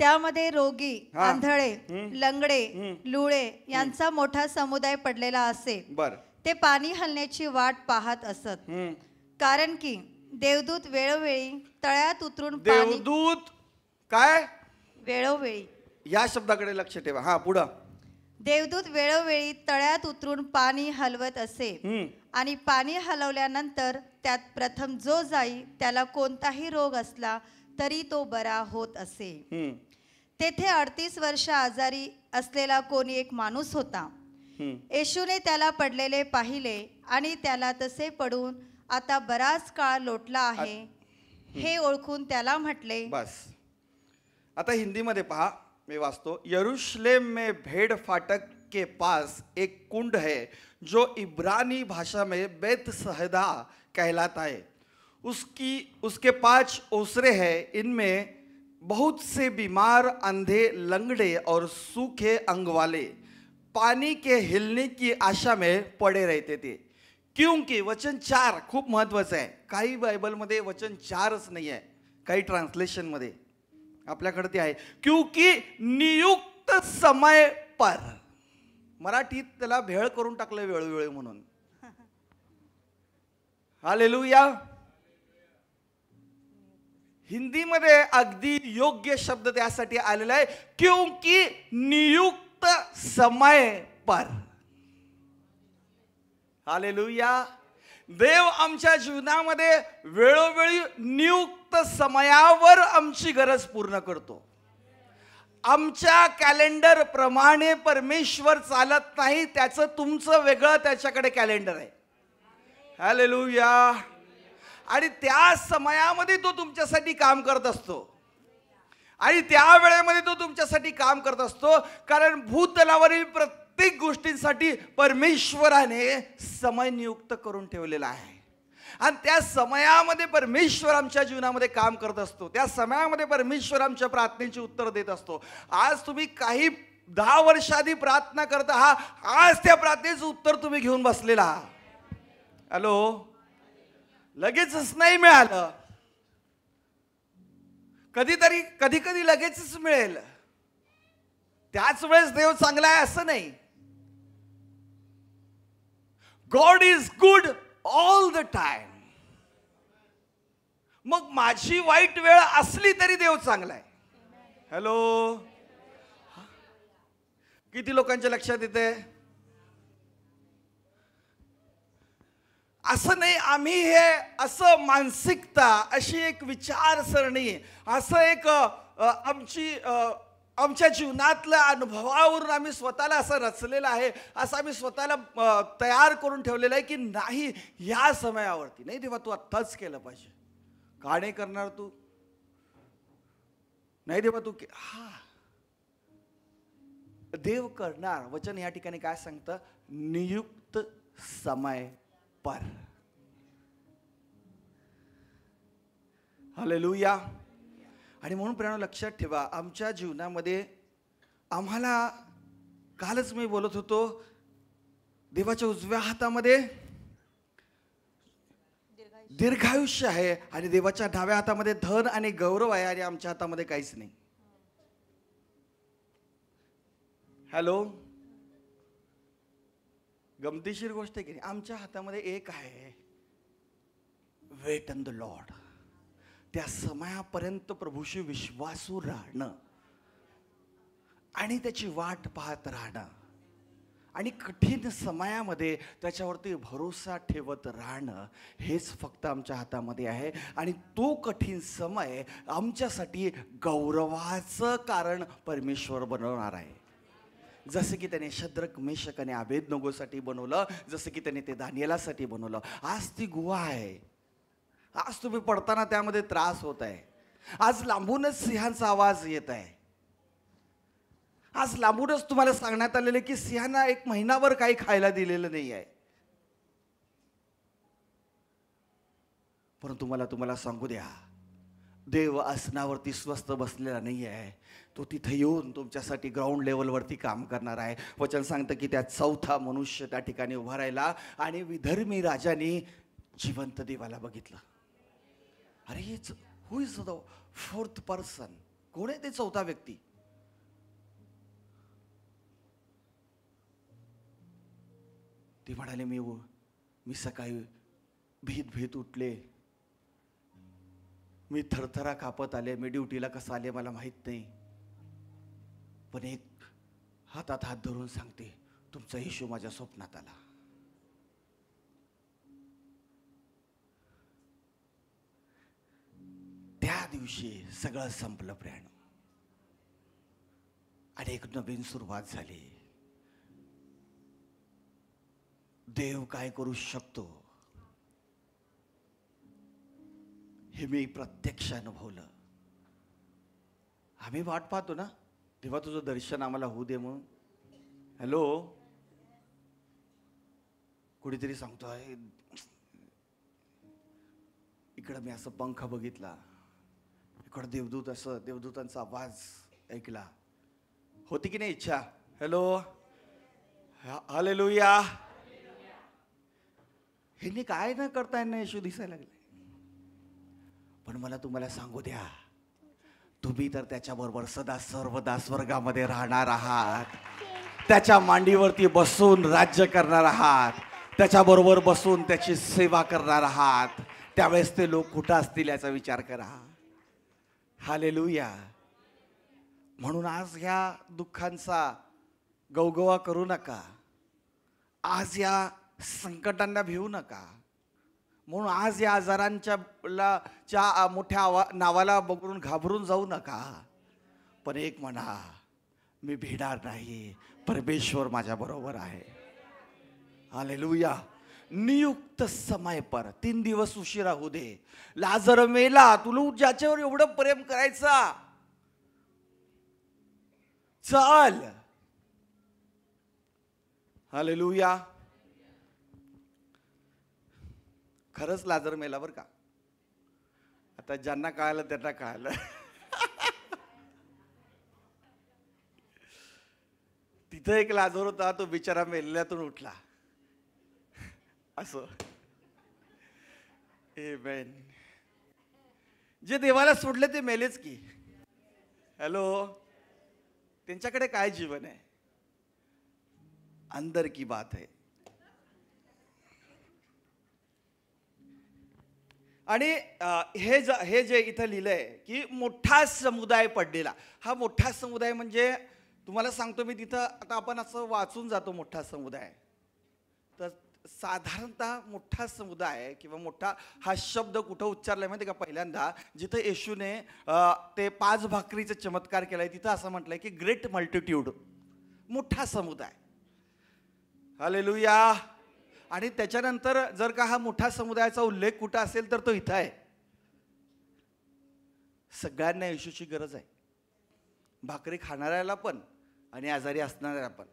त्यामध्ये रोगी, हा. आंधळे, लंगडे, लुळे यांचा मोठा समुदाय पडलेला असे. बर. ते पाणी हलण्याची वाट पाहत असत, कारण की देवदूत वेळोवेळी तळ्यात उतरून पाणी देवदूत काय, वेळोवेळी या शब्दाकडे लक्ष ठेवा. हा, पुढं. देवदूत वेळोवेळी तळ्यात उतरून पाणी हलवत असे. आणि पाणी हलवल्यानंतर त्यात प्रथम जो जाई त्याला कोणताही रोग असला तरी तो बरा होत असे. तेथे 38 वर्ष आजारी असलेला कोणी एक माणूस होता. येशूने त्याला पडलेले पाहिले आणि त्याला तसे पडून आता बराच काळ लोटला आहे हे ओळखून त्याला म्हटले. बस. आता हिंदीमध्ये पहा, मैं वाचतो. यरूशलेम में भेड़ फाटक के पास एक कुंड है जो इब्रानी भाषा में बेतसहदा कहलाता है. उसके 5 ओसरे हैं. इनमें बहुत से बीमार, अंधे, लंगड़े और सूखे अंग वाले पानी के हिलने की आशा में पड़े रहते थे. क्योंकि वचन 4 खूप महत्वाचं आहे. काही बायबलमध्ये वचन 4च नाही आहे, काही ट्रान्सलेशनमध्ये आपल्याकडे ते आहे. क्योंकि नियुक्त समय पर. मराठीत त्याला भेळ करून टाकलं वेळोवेळी म्हणून. हालेलुया. हिंदीमध्ये अगदी योग्य शब्द त्यासाठी आलेला आहे, क्योंकि नियुक्त समय पर. हालेलुया. देव आमच्या जीवनामध्ये वेळोवेळी नियुक्त समयावर आमची गरज पूर्ण करतो. आमच्या कॅलेंडर प्रमाणे परमेश्वर चालत नाही. त्याचं तुमचं वेगळं त्याच्याकडे कॅलेंडर आहे. हालेलुया. आणि त्या समयामध्ये तो तुमच्यासाठी काम करत असतो आणि त्या वेळेमध्ये तो तुमच्यासाठी काम करत असतो, कारण भूतलावरील प्रत्येक गोष्टींसाठी परमेश्वराने समय नियुक्त करून ठेवलेला आहे. आणि त्या समयामध्ये परमेश्वर आमच्या जीवनामध्ये काम करत असतो. त्या समयामध्ये परमेश्वर आमच्या प्रार्थनेची उत्तर देत असतो. आज तुम्ही काही 10 वर्षाआधी प्रार्थना करत आहात, आज त्या प्रार्थनेचं उत्तर तुम्ही घेऊन बसलेला आहात. हॅलो. लगेचच नाही मिळालं, कधीतरी कधी कधी लगेचच मिळेल. त्याच वेळेस देव चांगला आहे असं नाही. God is good all the time. मग माझी वाईट वेळ असली तरी देव चांगला आहे. हॅलो. किती लोकांच्या लक्षात येते? असं नाही आम्ही हे असं मानसिकता, अशी एक विचारसरणी, असं एक आमच्या जीवनातल्या अनुभवावरून आम्ही स्वतःला असं रचलेलं आहे, असं आम्ही स्वतःला तयार करून ठेवलेलं आहे की नाही या समयावरती नाही. देवा तू आत्ताच केलं पाहिजे. का नाही करणार तू? नाही देवा तू हा देव करणार. वचन या ठिकाणी काय सांगतं? नियुक्त समय पर. हालेलुया. आणि म्हणून प्रियानो लक्षात ठेवा, आमच्या जीवनामध्ये आम्हाला, कालच मी बोलत होतो, देवाच्या उजव्या हातामध्ये दीर्घायुष्य आहे आणि देवाच्या डाव्या हातामध्ये धन आणि गौरव आहे आणि आमच्या हातामध्ये काहीच नाही. हॅलो. गमतीशीर गोष्ट आहे की नाही? आमच्या हातामध्ये एक आहे, वेट ऑन द लॉर्ड. त्या समयापर्यंत प्रभूशी विश्वासू राहणं आणि त्याची वाट पाहत राहणं आणि कठीण समयामध्ये त्याच्यावरती भरोसा ठेवत राहणं, हेच फक्त आमच्या हातामध्ये आहे. आणि तो कठीण समय आमच्यासाठी गौरवाचं कारण परमेश्वर बनवणार आहे. जसं की त्याने शद्रक, मेशक आणि अबेदनगोसाठी बनवलं, जसं की त्याने ते दानिएलासाठी बनवलं. आज ती गुहा आहे. आज तुम्ही पडताना त्यामध्ये त्रास होत आहे. आज लांबूनच सिंहांचा आवाज येत आहे. आज लांबूनच तुम्हाला सांगण्यात आलेलं की सिंहांना 1 महिनाभर काही खायला दिलेलं नाही आहे. परंतु तुम्हाला सांगू द्या, देव आसनावरती स्वस्थ बसलेला नाही आहे. तो तिथे येऊन तुमच्यासाठी ग्राउंड लेवलवरती काम करणार आहे. वचन सांगतं की त्या 4था मनुष्य त्या ठिकाणी उभा राहिला आणि विधर्मी राजाने जिवंत देवाला बघितलं. अरे हु इज द 4th पर्सन? कोण आहे ते चौथा व्यक्ती? ती म्हणाले, मी सकाळी भीत उठले, मी थरथरा कापत आले, मी ड्युटीला कसं आले मला माहित नाही, पण एक हातात हात धरून सांगते, तुमचा येशू माझ्या स्वप्नात आला. त्या दिवशी सगळं संपलं प्रियानो, आणि एक नवीन सुरुवात झाली. देव काय करू शकतो हे मी प्रत्यक्ष अनुभवलं. आम्ही वाट पाहतो ना, तेव्हा तुझं दर्शन आम्हाला होऊ दे म्हणून. हॅलो, कुणीतरी सांगतोय, इकडं मी असं पंख बघितला, इकडं देवदूत, असं देवदूतांचा आवाज ऐकला. होती की नाही इच्छा? Hello, hallelujah. हे काय न करता यांना येशू दिसायला लागले. पण मला तुम्हाला सांगू द्या, तुम्ही तर त्याच्याबरोबर सदा सर्वदा स्वर्गामध्ये राहणार आहात. त्याच्या मांडीवरती बसून राज्य करणार आहात, त्याच्याबरोबर बसून त्याची सेवा करणार आहात. त्यावेळेस ते लोक कुठं असतील याचा विचार करा. हालेलुया. म्हणून आज ह्या दुःखांचा गवगवा करू नका, आज या संकटांना भिवू नका. म्हणून आज या आजारांच्या मोठ्या नावाला बघून घाबरून जाऊ नका. पण एक म्हणा, मी भिणार नाही, परमेश्वर माझ्या बरोबर आहे. हालेलुया. नियुक्त समय पर 3 दिवस उशिरा होऊ दे. लाजर मेला, तुला ज्याच्यावर एवढं प्रेम करायचा, चल. हालेलुया. खरंच लाजर मेला बरं का. आता ज्यांना कळालं त्यांना कळालं. तिथं एक लाजर होता, तो बिचारा मेलेल्यातून उठला. असं आमेन. जे देवाला सोडले ते मेलेच की. हॅलो, त्यांच्याकडे काय जीवन आहे? अंदर की बात है. आणि हे जे इथं लिहिलंय की मोठा समुदाय पडलेला, हा मोठा समुदाय म्हणजे तुम्हाला सांगतो मी, तिथं आता आपण असं वाचून जातो मोठा समुदाय, तर साधारणतः मोठा समुदाय किंवा मोठा हा शब्द कुठं उच्चारलाय माहिती का? पहिल्यांदा जिथं येशूने ते 5 भाकरीचा चमत्कार केलाय, तिथं असं म्हटलंय की ग्रेट मल्टिट्यूड, मोठा समुदाय. हालेलुया. आणि त्याच्यानंतर जर का हा मोठ्या समुदायाचा उल्लेख कुठं असेल तर तो इथं आहे. सगळ्यांना येशूची गरज आहे, भाकरी खाणाऱ्याला पण आणि आजारी असणाऱ्याला पण.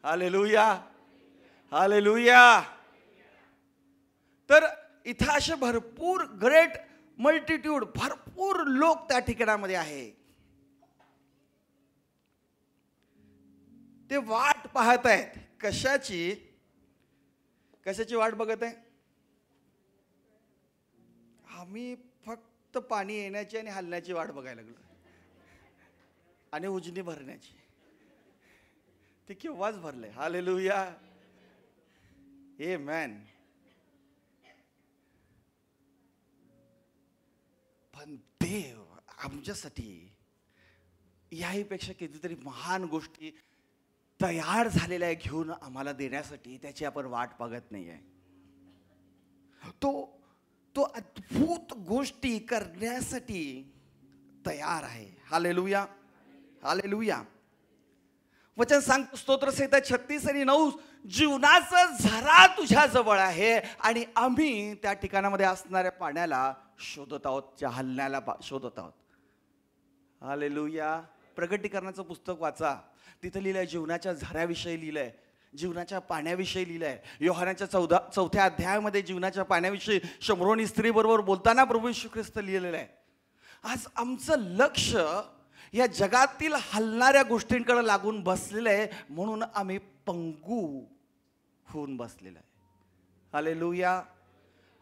Hallelujah, hallelujah. तर इथं असे भरपूर ग्रेट मल्टिट्यूड, भरपूर लोक त्या ठिकाणामध्ये आहे. ते वाट पाहत आहेत. कशाची वाट बघत आहे? आम्ही फक्त पाणी येण्याची आणि हलण्याची वाट बघायला लागलो, आणि उजनी भरण्याची. ते केव्हाच भरलंय. हालेलुया, आमेन. पण देव आमच्यासाठी याहीपेक्षा कितीतरी महान गोष्टी तयार झालेल्या आहे घेऊन आम्हाला देण्यासाठी. त्याची आपण वाट बघत नाही आहे. तो अद्भुत गोष्टी करण्यासाठी तयार आहे. Hallelujah, hallelujah. वचन सांगतो स्तोत्रसंहिता 36 आणि 9, जीवनाचा झरा तुझ्या जवळ आहे आणि आम्ही त्या ठिकाणामध्ये असणाऱ्या पाण्याला शोधत आहोत, त्या हलण्याला शोधत आहोत. हालेलुया. प्रकटीकरणाचं पुस्तक वाचा, तिथं लिहिलंय जीवनाच्या झऱ्याविषयी लिहिलंय, जीवनाच्या पाण्याविषयी लिहिलंय. योहानाच्या 4थ्या अध्यायामध्ये जीवनाच्या पाण्याविषयी शमरोनी स्त्री बरोबर बोलताना प्रभू येशू ख्रिस्त लिहिलेलं आहे. आज आमचं लक्ष या जगातील हलणाऱ्या गोष्टींकडे लागून बसलेलं आहे, म्हणून आम्ही पंगू होऊन बसलेलं आहे. Hallelujah,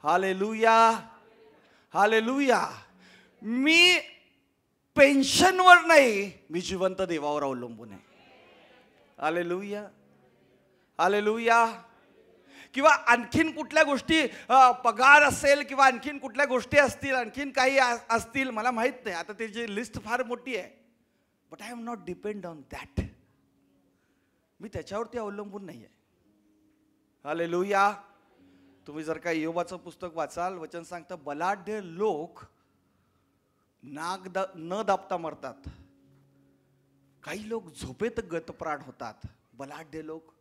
hallelujah, hallelujah. मी पेन्शनवर नाही, मी जिवंत देवावर अवलंबून आहे. Hallelujah, hallelujah. किंवा आणखीन कुठल्या गोष्टी, पगार असेल किंवा आणखीन कुठल्या गोष्टी असतील, आणखीन काही असतील, मला माहित नाही. आता त्याची लिस्ट फार मोठी आहे. But I am not depend on that. मी त्याच्यावरती अवलंबून नाही आहे. हालेलुया. तुम्ही जर का इयोबाचं पुस्तक वाचाल, वचन सांगतं बलाढ्य लोक न दाबता मरतात. काही लोक झोपेत गतप्राण होतात. बलाढ्य लोक.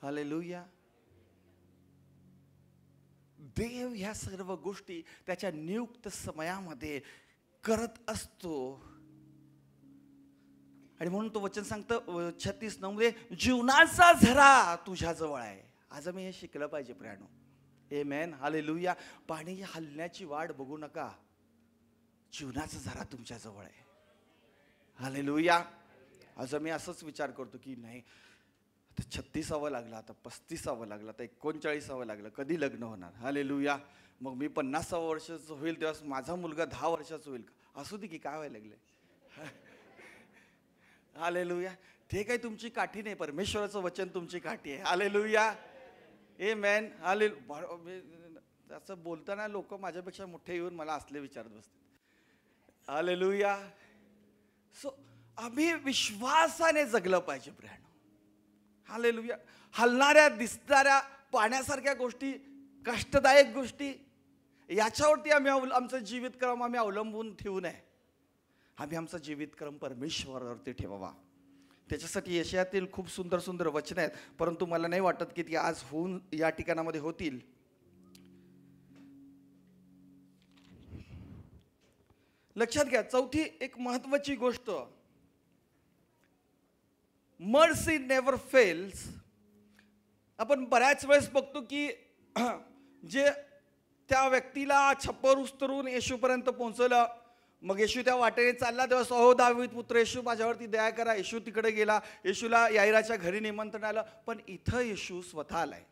हालेलुया. देव ह्या सर्व गोष्टी त्याच्या नियुक्त समयामध्ये करत असतो. आणि म्हणून तो वचन सांगतं 36:9 मध्ये जीवनाचा झरा तुझ्या जवळ आहे. आज मी हे शिकलं पाहिजे प्रियानो. आमेन. हालेलुया. पाणी हलण्याची वाट बघू नका. जीवनाचा झरा तुमच्या जवळ आहे. हालेलुया. आज मी असंच विचार करतो की नाही, आता 36वा लागला, आता 35वा लागला, आता 39वा लागला, कधी लग्न होणार. हालेलुया. मग मी 50वा वर्षाचं होईल तेव्हा माझा मुलगा 10 वर्षाचा होईल का? असू दे की, काय व्हायला लागले. हालेलुया. ते काही तुमची काठी नाही, परमेश्वराचं वचन तुमची काठी आहे. हालेलुया. आमेन. असं बोलताना लोक माझ्यापेक्षा मोठे येऊन मला असले विचारत बसतात. हालेलुया. सो आम्ही विश्वासाने जगलं पाहिजे प्रियानो. हालेलुया. हलणाऱ्या दिसणाऱ्या पाण्यासारख्या गोष्टी, कष्टदायक गोष्टी, याच्यावरती आमचं जीवितक्रम आम्ही अवलंबून ठेवू नये. आम्ही आमचा जीवितक्रम परमेश्वरावरती ठेवावा. त्याच्यासाठी यशायातील खूप सुंदर सुंदर वचन आहेत, परंतु मला नाही वाटत की ती आज होऊन या ठिकाणामध्ये होतील. लक्षात घ्या, चौथी एक महत्वाची गोष्ट, मर्सी नेव्हर फेल्स. आपण बऱ्याच वेळेस बघतो की जे त्या व्यक्तीला छप्पर उस्तरून येशूपर्यंत पोहोचवलं, मग येशू त्या वाटेने चालला तेव्हा अहो दावीद पुत्र येशू माझ्यावरती दया करा. येशू तिकडे गेला, येशूला याईराच्या घरी निमंत्रण आलं, पण इथं येशू स्वतः आलाय.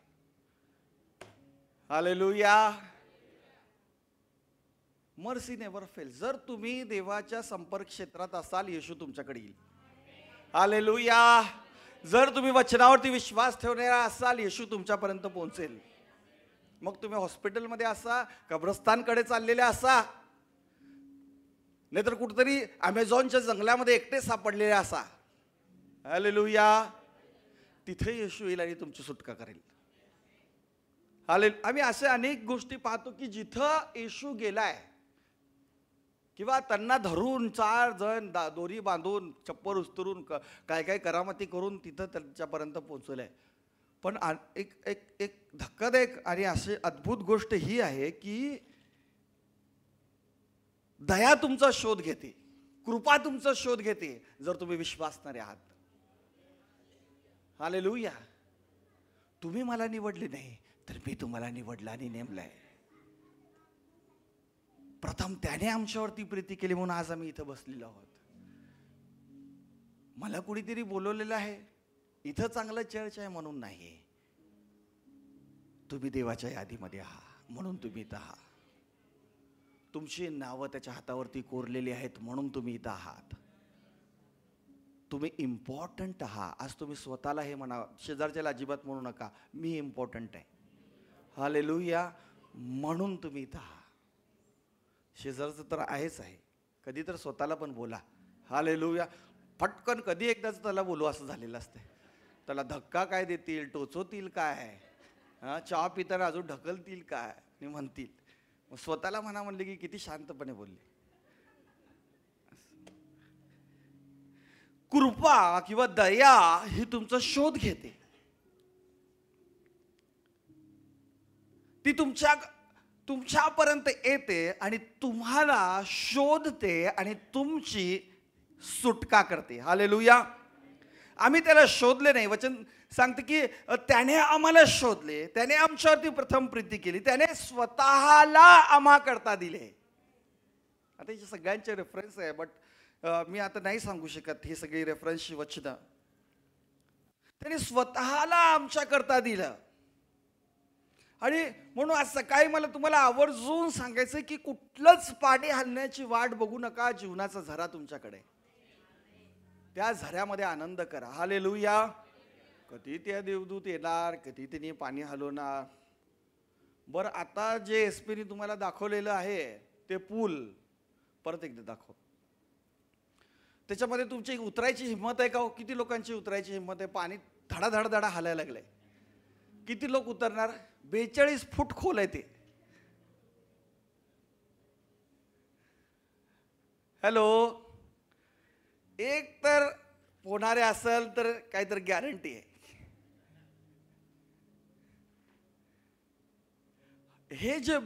हालेलुया. Mercy never fail. जर तुम्ही देवाच्या संपर्क क्षेत्रात असाल, येशू तुमच्याकडे येईल. हालेलुया. जर तुम्ही वचनावरती विश्वास ठेवणारा असाल, येशू तुमच्यापर्यंत पोहोचेल. मग तुम्ही हॉस्पिटलमध्ये असा, कब्रस्तानकडे चाललेले असा, नाहीतर कुठेतरी अमेझॉनच्या जंगलामध्ये एकटे सापडलेले असा. हालेलुया. तिथे येशू येईल आणि तुमची सुटका करेल. आम्ही असे अनेक गोष्टी पाहतो की जिथं येशू गेलाय किंवा त्यांना धरून 4 जण दोरी बांधून चप्पर उस्तरून काय काय करामती करून तिथं त्यांच्यापर्यंत पोहोचलंय. पण एक धक्कादायक आणि अशी अद्भुत गोष्ट ही आहे की दया तुमचा शोध घेते, कृपा तुमचा शोध घेते, जर तुम्ही विश्वासणारे आहात. हालेलुया. तुम्ही मला निवडले नाही, तर मी तुम्हाला निवडलं आणि नेमलंय. प्रथम त्याने आमच्यावरती प्रीती केली म्हणून आज आम्ही इथं बसलेलो आहोत. मला कुणीतरी बोलवलेलं आहे, इथं चांगलं चर्च आहे म्हणून नाही. तुम्ही देवाच्या यादीमध्ये आहात म्हणून तुम्ही इथं आहात. तुमची नावं त्याच्या हातावरती कोरलेली आहेत म्हणून तुम्ही इथं आहात. तुम्ही इम्पॉर्टंट आहात. आज तुम्ही स्वतःला हे म्हणा, शेजारच्याला अजिबात म्हणू नका मी इम्पॉर्टंट आहे. हालेलुया. म्हणून तुम्ही इथं आहात. शेजारचं तर आहेच आहे, कधी तर स्वतःला पण बोला. हालेलुया. फटकन कधी एकदाच त्याला बोलू असं झालेलं असते. त्याला धक्का काय देतील, टोचवतील काय, चहा पिताना अजून ढकलतील काय आणि म्हणतील. मग स्वतःला म्हणा म्हणले की किती शांतपणे बोलले. कृपा किंवा दया ही तुमचा शोध घेते. ती तुमच्यापर्यंत येते आणि तुम्हाला शोधते आणि तुमची सुटका करते. हालेलुया. आम्ही त्याला शोधले नाही. वचन सांगते की त्याने आम्हाला शोधले, त्याने आमच्यावरती प्रथम प्रीती केली, त्याने स्वतःला आम्हाकरता दिले. आता हे सगळ्यांचे रेफरन्स आहे, बट मी आता नाही सांगू शकत ही सगळी रेफरन्सची वचनं. त्याने स्वतःला आमच्याकरता दिलं. आणि म्हणून आज सकाळी मला तुम्हाला आवर्जून सांगायचं की कुठलंच पाणी हलण्याची वाट बघू नका. जीवनाचा झरा तुमच्याकडे, त्या झऱ्यामध्ये आनंद करा. हालेलुया. कधी त्या देवदूत येणार, कधी त्यांनी पाणी हलवणार. बरं, आता जे एसपीने तुम्हाला दाखवलेलं आहे ते पूल परत एकदा दाखव. त्याच्यामध्ये तुमची उतरायची हिंमत आहे का हो? किती लोकांची उतरायची हिंमत आहे? पाणी धडा धडा धडा हालायला लागलंय. किती लोक उतरणार? 42 फूट खोल आहे ते. हॅलो, एक तर पोहणारे असेल तर काहीतरी गॅरंटी आहे. हे जे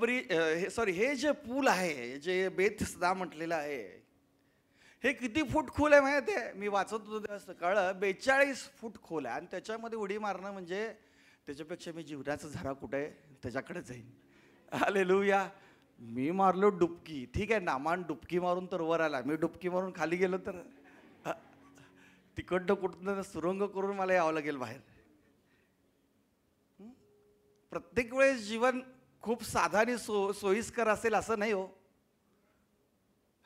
हे जे पूल आहे, जे बेथेस्दा म्हटलेलं आहे, हे किती फूट खोल आहे माहिती आहे? मी वाचत होतो कळलं 42 फूट खोल आहे. आणि त्याच्यामध्ये उडी मारणं म्हणजे त्याच्यापेक्षा मी जीवनाचा झरा कुठे आहे त्याच्याकडे जाईन. हालेलुया. मी मारलो डुबकी, ठीक आहे, नामान डुबकी मारून तर वर आला. मी डुबकी मारून खाली गेलो तर तिकडनं कुठनं सुरंग करून मला यावं लागेल बाहेर. प्रत्येक वेळेस जीवन खूप साधा आणि सोयीस्कर असेल असं नाही हो.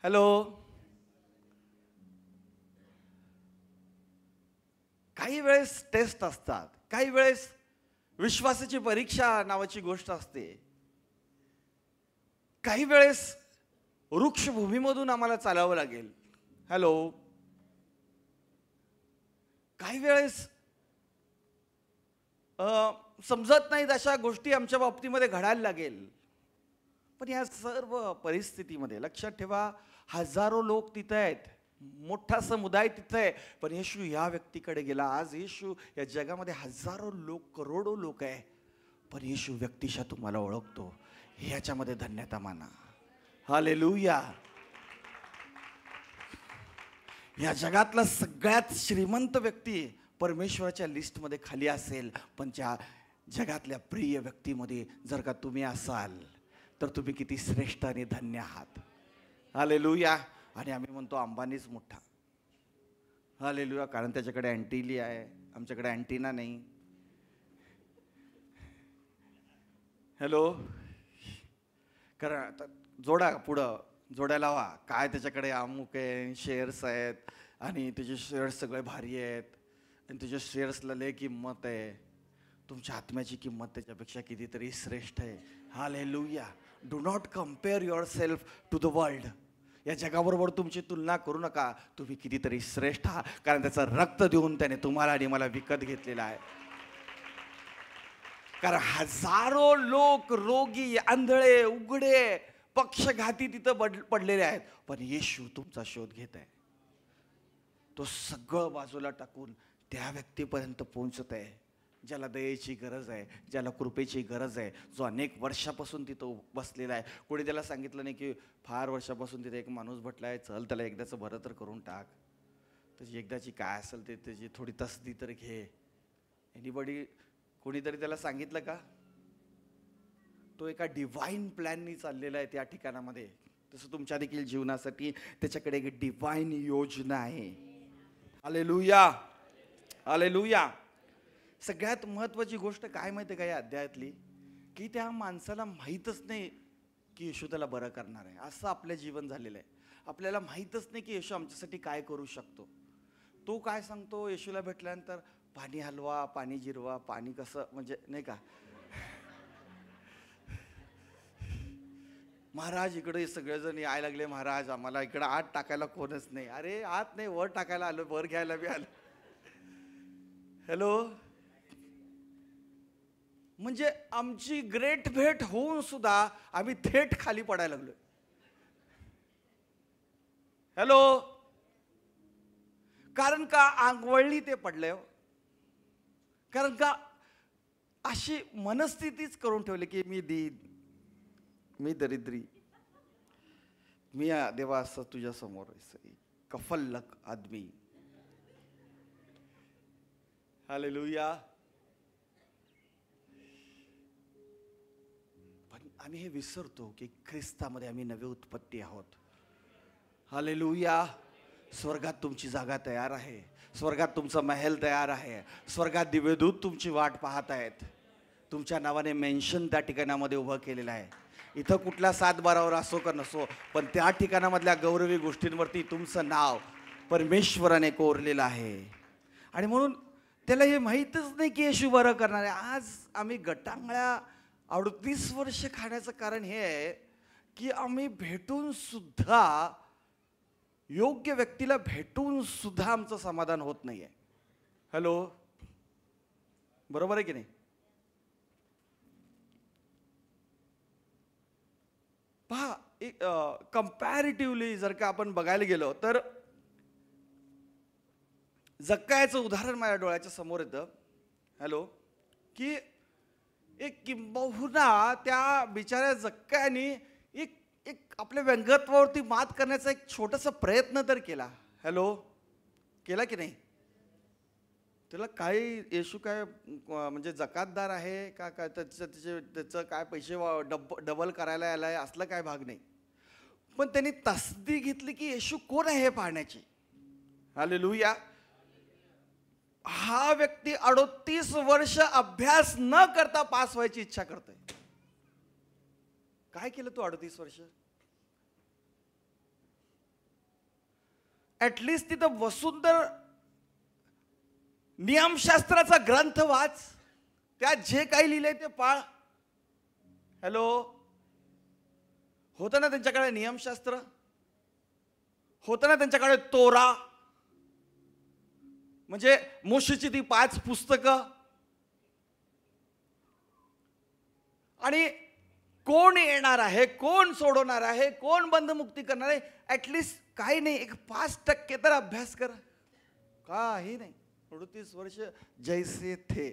हॅलो, काही वेळेस टेस्ट असतात, काही वेळेस विश्वासाची परीक्षा नावाची गोष्ट असते. काही वेळेस वृक्षभूमीमधून आम्हाला चालावं लागेल. हॅलो, काही वेळेस समजत नाहीत अशा गोष्टी आमच्या बाबतीमध्ये घडायला लागेल. पण या सर्व परिस्थितीमध्ये लक्षात ठेवा, हजारो लोक तिथे आहेत, मोठा समुदाय तिथे आहे, पण येशू या व्यक्तीकडे गेला. आज येशू या जगामध्ये हजारो लोक, करोडो लोक आहे, पण येशू व्यक्तिशः तुम्हाला ओळखतो. ह्याच्यामध्ये धन्यता माना. हालेलुया. या जगातला सगळ्यात श्रीमंत व्यक्ती परमेश्वराच्या लिस्टमध्ये खाली असेल, पण त्या जगातल्या प्रिय व्यक्तीमध्ये जर का तुम्ही असाल तर तुम्ही किती श्रेष्ठ आणि धन्य आहात. हालेलुया. आणि आम्ही म्हणतो अंबानीच मोठा. हालेलुया. कारण त्याच्याकडे अँटिली आहे, आमच्याकडे अँटिना नाही. हॅलो, कारण आता जोडा, पुढं जोड्या लावा. काय त्याच्याकडे अमुक आहे, शेअर्स आहेत आणि त्याचे शेअर्स सगळे भारी आहेत आणि त्याच्या शेअर्सला लय किंमत आहे. तुमच्या आत्म्याची किंमत त्याच्यापेक्षा कितीतरी श्रेष्ठ आहे. Hallelujah. Do not compare yourself to the world. या जगाबरोबर तुमची तुलना करू नका. तुम्ही कितीतरी श्रेष्ठ आहात, कारण त्याचं रक्त देऊन त्याने तुम्हाला आणि मला विकत घेतलेलं आहे. कारण हजारो लोक रोगी, आंधळे, उघडे, पक्षघाती तिथं पडलेले आहेत, पण येशू तुमचा शोध घेत आहे. तो सगळं बाजूला टाकून त्या व्यक्तीपर्यंत पोहोचत आहे ज्याला दयेची गरज आहे, ज्याला कृपेची गरज आहे, जो अनेक वर्षापासून तिथं बसलेला आहे. कोणी त्याला सांगितलं नाही की फार वर्षापासून तिथे एक माणूस भटला आहे, चल त्याला एकदाचं बरं तर करून टाक, त्याची एकदाची काय असेल ते त्याची थोडी तसदी तर घे. एनीबडी कोणीतरी त्याला सांगितलं का? तो एका डिव्हाइन प्लॅननी चाललेला आहे त्या ठिकाणामध्ये. तसं तुमच्या देखील जीवनासाठी त्याच्याकडे एक डिव्हाइन योजना आहे. हालेलुया. हालेलुया. सगळ्यात महत्त्वाची गोष्ट काय माहिती आहे का या अध्यायातली? की त्या माणसाला माहीतच नाही की येशू त्याला बरं करणार आहे. असं आपलं जीवन झालेलं आहे. आपल्याला माहीतच नाही की येशू आमच्यासाठी काय करू शकतो. तो काय सांगतो येशूला भेटल्यानंतर? पाणी हलवा, पाणी जिरवा. पाणी कसं म्हणजे नाही का, महाराज इकडे सगळेजण यायला लागले, महाराज आम्हाला इकडं आत टाकायला कोणच नाही. अरे आत नाही, वर टाकायला आलो, वर घ्यायला बी आलो. हॅलो, म्हणजे आमची ग्रेट भेट होऊन सुद्धा आम्ही थेट खाली पडायला लागलो. हॅलो, कारण का आंगवळली ते पडले. कारण का अशी मनस्थितीच करून ठेवली की मी दीन, मी दरिद्री, मी देवा असं तुझ्या समोर कफल्लक आदमी. हालेलुया. पण आम्ही हे विसरतो की ख्रिस्तामध्ये आम्ही नवी उत्पत्ती आहोत. हालेलुया. स्वर्गात तुमची जागा तयार आहे, स्वर्गात तुमचा महल तयार आहे, स्वर्गात दिव्यदूत तुमची वाट पाहत आहेत. तुमच्या नावाने मेन्शन त्या ठिकाणामध्ये उभं केलेलं आहे. इथं कुठल्या 7-12वर असो का नसो, पण त्या ठिकाणामधल्या गौरवी गोष्टींवरती तुमचं नाव परमेश्वराने कोरलेलं आहे. आणि म्हणून त्याला हे माहीतच नाही की येशू बरं करणार आहे. आज आम्ही गटांगळ्या 38 वर्ष खाण्याचं कारण हे आहे की आम्ही भेटून सुद्धा, योग्य व्यक्तीला भेटून सुद्धा आमचं समाधान होत नाही आहे. हॅलो, बरोबर आहे की नाही? पहा, एक कम्पॅरेटिव्हली जर का आपण बघायला गेलो तर जक्कायाचं उदाहरण माझ्या डोळ्याच्या समोर येतं. हॅलो, की एक किंबहुना त्या बिचाऱ्या जक्कायाने एक एक आपल्या व्यंगत्वावरती मात करण्याचा एक छोटासा प्रयत्न तर केला. हॅलो, केला की नाही? त्याला काही येशू काय म्हणजे जकातदार आहे का काय, त्याचं काय पैसे डबल करायला आलाय असलं काय भाग नाही. पण त्यांनी तसदी घेतली की येशू कोण आहे हे पाहण्याची. हालेलुया. हा व्यक्ती 38 वर्ष अभ्यास न करता पास व्हायची इच्छा करतोय. काय केलं तू 38 वर्ष? ऍटलिस्ट तिथं वसुंधर नियमशास्त्राचा ग्रंथ वाच, त्यात जे काही लिहिलंय ते पाळ. हॅलो, होतं ना त्यांच्याकडे नियमशास्त्र, होतं ना त्यांच्याकडे तोरा, म्हणजे मोशेची ती 5 पुस्तकं. आणि कोण येणार आहे, कोण सोडवणार आहे, कोण बंधमुक्ती करणार आहे, ऍटलिस्ट काही नाही, एक 5% तर अभ्यास कर. काही नाही. 38 वर्ष जैसे थे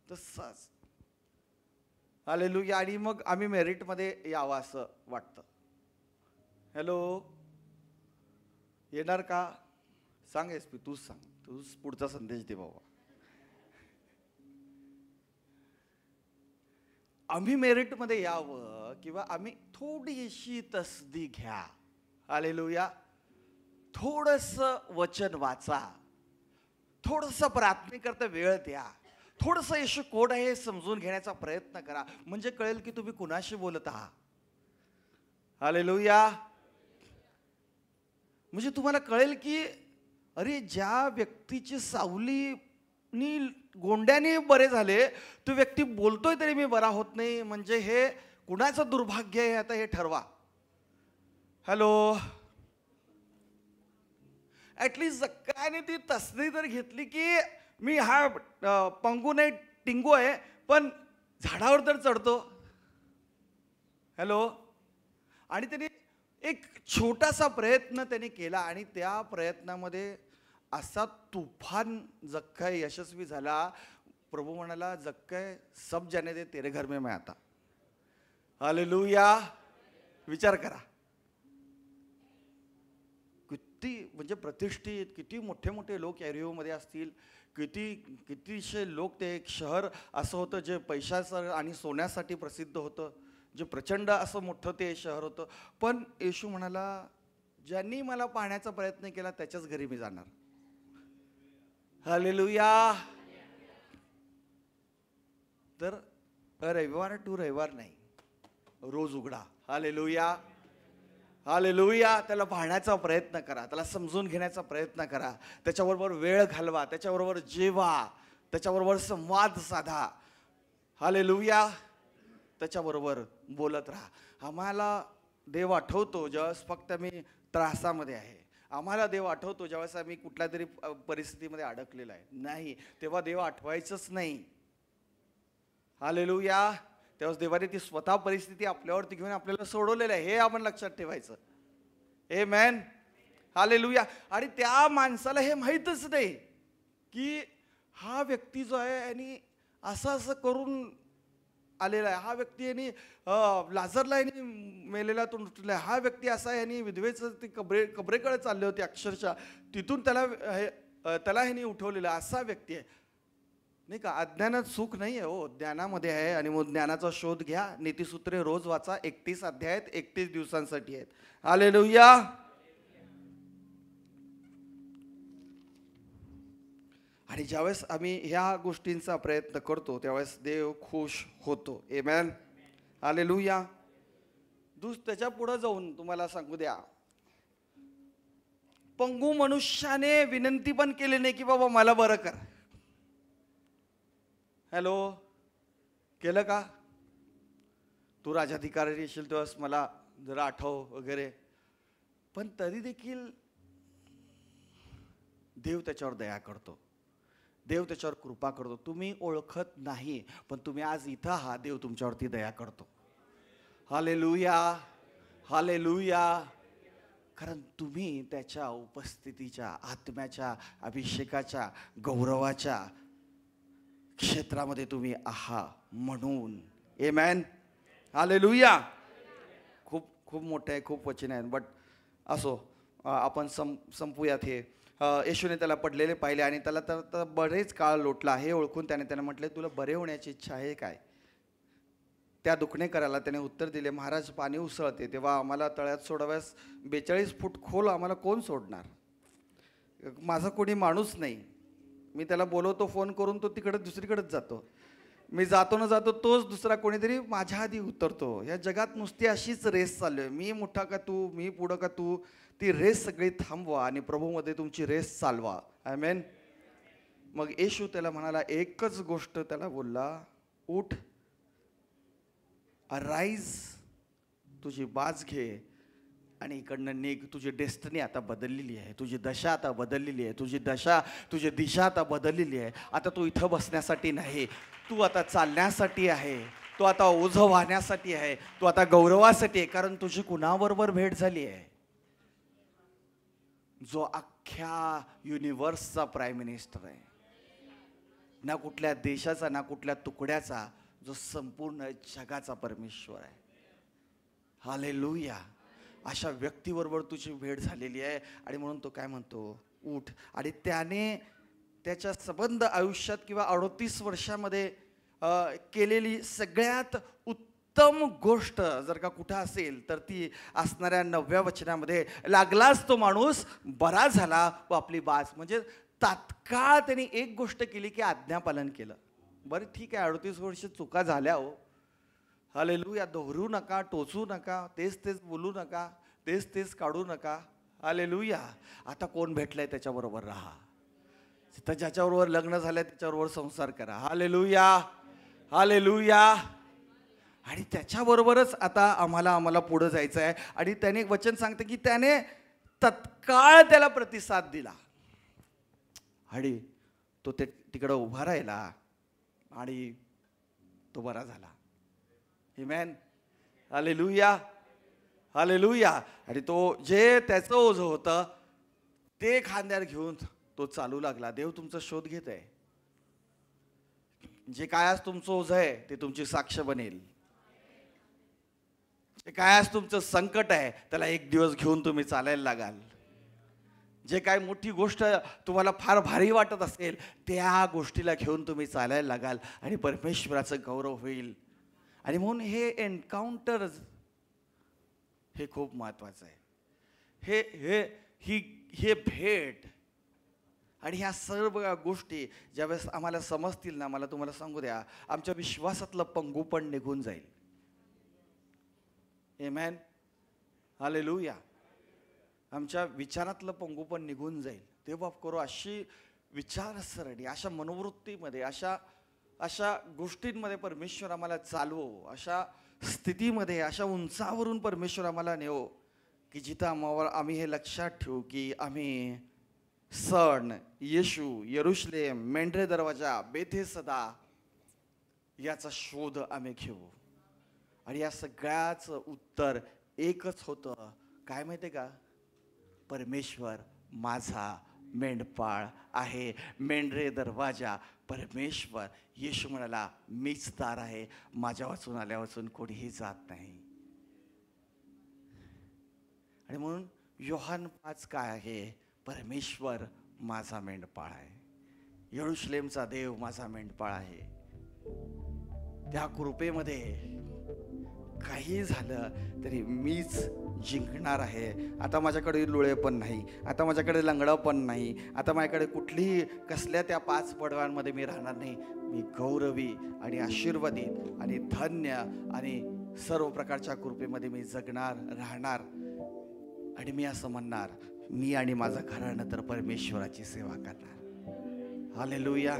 तसाच. हालेलुया. आणि मग आम्ही मेरिटमध्ये यावं असं वाटतं. हॅलो, येणार का? सांग एसपी, तूच सांग, तूच पुढचा संदेश दे बाबा. आम्ही मेरिटमध्ये यावं किंवा आम्ही थोडीशी तसदी घ्या. हालेलुया. थोडंसं वचन वाचा, थोडंसं प्रार्थनेकरता वेळ द्या, थोडंसं येशू कोण आहे हे समजून घेण्याचा प्रयत्न करा. म्हणजे कळेल की तुम्ही कुणाशी बोलत आहात. हालेलुया. म्हणजे तुम्हाला कळेल की अरे, ज्या व्यक्तीची सावलीनी गोंड्याने बरे झाले, तो व्यक्ती बोलतोय तरी मी बरा होत नाही, म्हणजे हे कुणाचं दुर्भाग्य आहे आता हे ठरवा. हॅलो, ऍटलिस्ट जक्कायाने ती तसदी तर घेतली की मी हा पंगू नाही टिंगू आहे, पण झाडावर तर चढतो. हॅलो. आणि त्यांनी एक छोटासा प्रयत्न त्यांनी केला आणि त्या प्रयत्नामध्ये असा तुफान जक्काय यशस्वी झाला. प्रभू म्हणाला, जक्काय सब जाने दे, तेरे घर में मैं आता. हालेलुया. विचार करा, किती म्हणजे प्रतिष्ठित, किती मोठे मोठे लोक एरिओमध्ये असतील, कितीशे लोक. ते एक शहर असं होतं जे पैशाचं आणि सोन्यासाठी प्रसिद्ध होतं, जे प्रचंड असं मोठं ते शहर होतं. पण येशू म्हणाला, ज्यांनी मला पाहण्याचा प्रयत्न केला त्याच्याच घरी मी जाणार. हालेलुया. तर रविवार टू रविवार नाही, रोज उघडा. हालेलुया. हालेलुया. त्याला पाहण्याचा प्रयत्न करा, त्याला समजून घेण्याचा प्रयत्न करा, त्याच्याबरोबर वेळ घालवा, त्याच्याबरोबर जेवा, त्याच्याबरोबर संवाद साधा. हालेलुया. त्याच्याबरोबर बोलत राहा. आम्हाला देव आठवतो ज्यावेळेस फक्त मी त्रासामध्ये आहे, आम्हाला देव आठवतो ज्यावेळेस आम्ही कुठल्या तरी परिस्थितीमध्ये अडकलेला आहे. नाही, तेव्हा देव आठवायचंच नाही. हालेलुया. तेव्हा देवाने ती स्वतः परिस्थिती आपल्यावरती घेऊन आपल्याला सोडवलेलं आहे, हे आपण लक्षात ठेवायचं. आमेन. हालेलुया. आणि त्या माणसाला हे माहीतच नाही की हा व्यक्ती जो आहे यांनी असं असं करून आलेला आहे, हा व्यक्ती यांनी लाजरला यांनी मेलेल्यातून उठलेला आहे, हा व्यक्ती असा यांनी विधवेचं ती कबरेकडे चालले होते अक्षरशः, तिथून त्याला ह्यांनी उठवलेला असा व्यक्ती आहे. नाही का? अज्ञानात सुख नाही आहे हो, ज्ञानामध्ये आहे. आणि मग ज्ञानाचा शोध घ्या. नीतिसूत्रे रोज वाचा. 31 अध्याय आहेत, 31 दिवसांसाठी आहेत. हालेलुया. आणि ज्यावेळेस आम्ही ह्या गोष्टींचा प्रयत्न करतो त्यावेळेस देव खुश होतो. आमेन. हालेलुया. त्याच्या पुढे जाऊन तुम्हाला सांगू द्या, पंगू मनुष्याने विनंती पण केली नाही की बाबा मला बरं कर. हॅलो, केलं का? तू राजाधिकारी येशील तेव्हाच मला जरा आठव वगैरे. पण तरी देखील देव त्याच्यावर दया करतो, देव त्याच्यावर कृपा करतो. तुम्ही ओळखत नाही पण तुम्ही आज इथं आहात, देव तुमच्यावरती दया करतो. Hallelujah, hallelujah. कारण तुम्ही त्याच्या उपस्थितीच्या, आत्म्याच्या अभिषेकाच्या, गौरवाच्या क्षेत्रामध्ये तुम्ही आहात म्हणून. आमेन. हालेलुया. खूप खूप मोठे आहे, खूप वचन आहे, बट असो, आपण संपूयात हे. येशूने त्याला पडलेले पाहिले आणि त्याला तर बरेच काळ लोटला हे ओळखून त्याने म्हटले, तुला बरे होण्याची इच्छा आहे काय? त्या दुखणेकराला त्याने उत्तर दिले, महाराज पाणी उसळते तेव्हा आम्हाला तळ्यात सोडाव्यास 42 फूट खोल आम्हाला कोण सोडणार? माझा कोणी माणूस नाही. मी त्याला बोलवतो फोन करून, तो तिकडे दुसरीकडेच जातो. मी जातो ना जातो तोच दुसरा कोणीतरी माझ्या आधी उतरतो. या जगात नुसती अशीच रेस चालू आहे, मी मोठा का तू, मी पुढं का तू. ती रेस सगळी थांबवा आणि प्रभूमध्ये तुमची रेस चालवा. आमेन. मग येशू त्याला म्हणाला, एकच गोष्ट त्याला बोलला, उठ, अराईज, तुझी बाज घे आणि इकडनं निघ. तुझी डेस्टिनी आता बदललेली आहे, तुझी दशा आता बदललेली आहे, तुझी दिशा आता बदललेली आहे. आता तू इथं बसण्यासाठी नाही, तू आता चालण्यासाठी आहे, तू आता ओझं वाहण्यासाठी आहे, तू आता गौरवासाठी आहे. कारण तुझी कुणाबरोबर भेट झाली आहे? जो अख्ख्या युनिव्हर्सचा प्राईम मिनिस्टर आहे, ना कुठल्या देशाचा ना कुठल्या तुकड्याचा, जो संपूर्ण जगाचा परमेश्वर आहे. हालेलुया. अशा व्यक्तीबरोबर तुझी भेट झालेली आहे आणि म्हणून तो काय म्हणतो, उठ. आणि त्याने त्याच्या संबंध आयुष्यात किंवा 38 वर्षामध्ये केलेली सगळ्यात उत्तम गोष्ट जर का कुठं असेल तर ती असणाऱ्या 9व्या वचनामध्ये, लागलाच तो माणूस बरा झाला व आपली बाज. म्हणजे तात्काळ त्यांनी एक गोष्ट केली की आज्ञापालन केलं. बरं ठीक आहे, 38 वर्ष चुका झाल्या हो. हालेलुया. दोहरू नका, टोचू नका, तेच बोलू नका, तेच काढू नका. हालेलुया. आता कोण भेटलंय त्याच्याबरोबर राहा. तर ज्याच्याबरोबर लग्न झालंय त्याच्याबरोबर संसार करा. Hallelujah, hallelujah. आणि त्याच्याबरोबरच आता आम्हाला पुढे जायचं आहे. आणि त्याने वचन सांगते की त्याने तत्काळ त्याला प्रतिसाद दिला आणि तो तिकडं उभा राहिला आणि तो बरा झाला. आमेन. Hallelujah, hallelujah. आणि तो जे त्याचं ओझं होतं ते खांद्यावर घेऊन तो चालू लागला. देव तुमचा शोध घेत आहे. जे काय आज तुमचं ओझं आहे ते तुमची साक्ष बनेल. जे काय आज तुमचं संकट आहे त्याला एक दिवस घेऊन तुम्ही चालायला लागाल. जे काय मोठी गोष्ट तुम्हाला फार भारी वाटत असेल त्या गोष्टीला घेऊन तुम्ही चालायला लागाल आणि परमेश्वराचं गौरव होईल. आणि म्हणून हे एन्काउंटर हे खूप महत्वाचं आहे. हे भेट आणि ह्या सर्व गोष्टी ज्यावेळेस आम्हाला समजतील ना, मला तुम्हाला सांगू द्या, आमच्या विश्वासातलं पंगू पण निघून जाईल. आमेन. हालेलुया. आमच्या विचारातलं पंगू पण निघून जाईल. देवबाप करो अशी विचारसरणी, अशा मनोवृत्तीमध्ये, अशा गोष्टींमध्ये परमेश्वर आम्हाला चालवो, अशा स्थितीमध्ये, अशा उंचावरून परमेश्वर आम्हाला नेवो की जिथं आम्ही हे लक्षात ठेवू की आम्ही सण, येशू, यरुशलेम, मेंढरे दरवाजा, बेथेसदा याचा शोध आम्ही घेऊ. आणि या सगळ्याचं उत्तर एकच होतं, काय माहिती का? परमेश्वर माझा मेंढपाळ आहे. मेंढरे दरवाजा, परमेश्वर. येशू म्हणाला, मीच दार आहे, माझ्या वाचून आल्या वाचून कोणीही जात नाही. आणि म्हणून योहान 5 काय आहे? परमेश्वर माझा मेंढपाळ आहे. यरुशलेमचा देव माझा मेंढपाळ आहे. त्या कृपेमध्ये, काही झालं तरी मीच जिंकणार आहे. आता माझ्याकडे लोळे पण नाही, आता माझ्याकडे लंगडं पण नाही, आता माझ्याकडे कुठलीही कसल्या त्या 5 पडव्यांमध्ये मी राहणार नाही. मी गौरवी आणि आशीर्वादित आणि धन्य आणि सर्व प्रकारच्या कृपेमध्ये मी जगणार, राहणार. आणि मी असं म्हणणार, मी आणि माझं घराणं तर परमेश्वराची सेवा करणार. हालेलुया.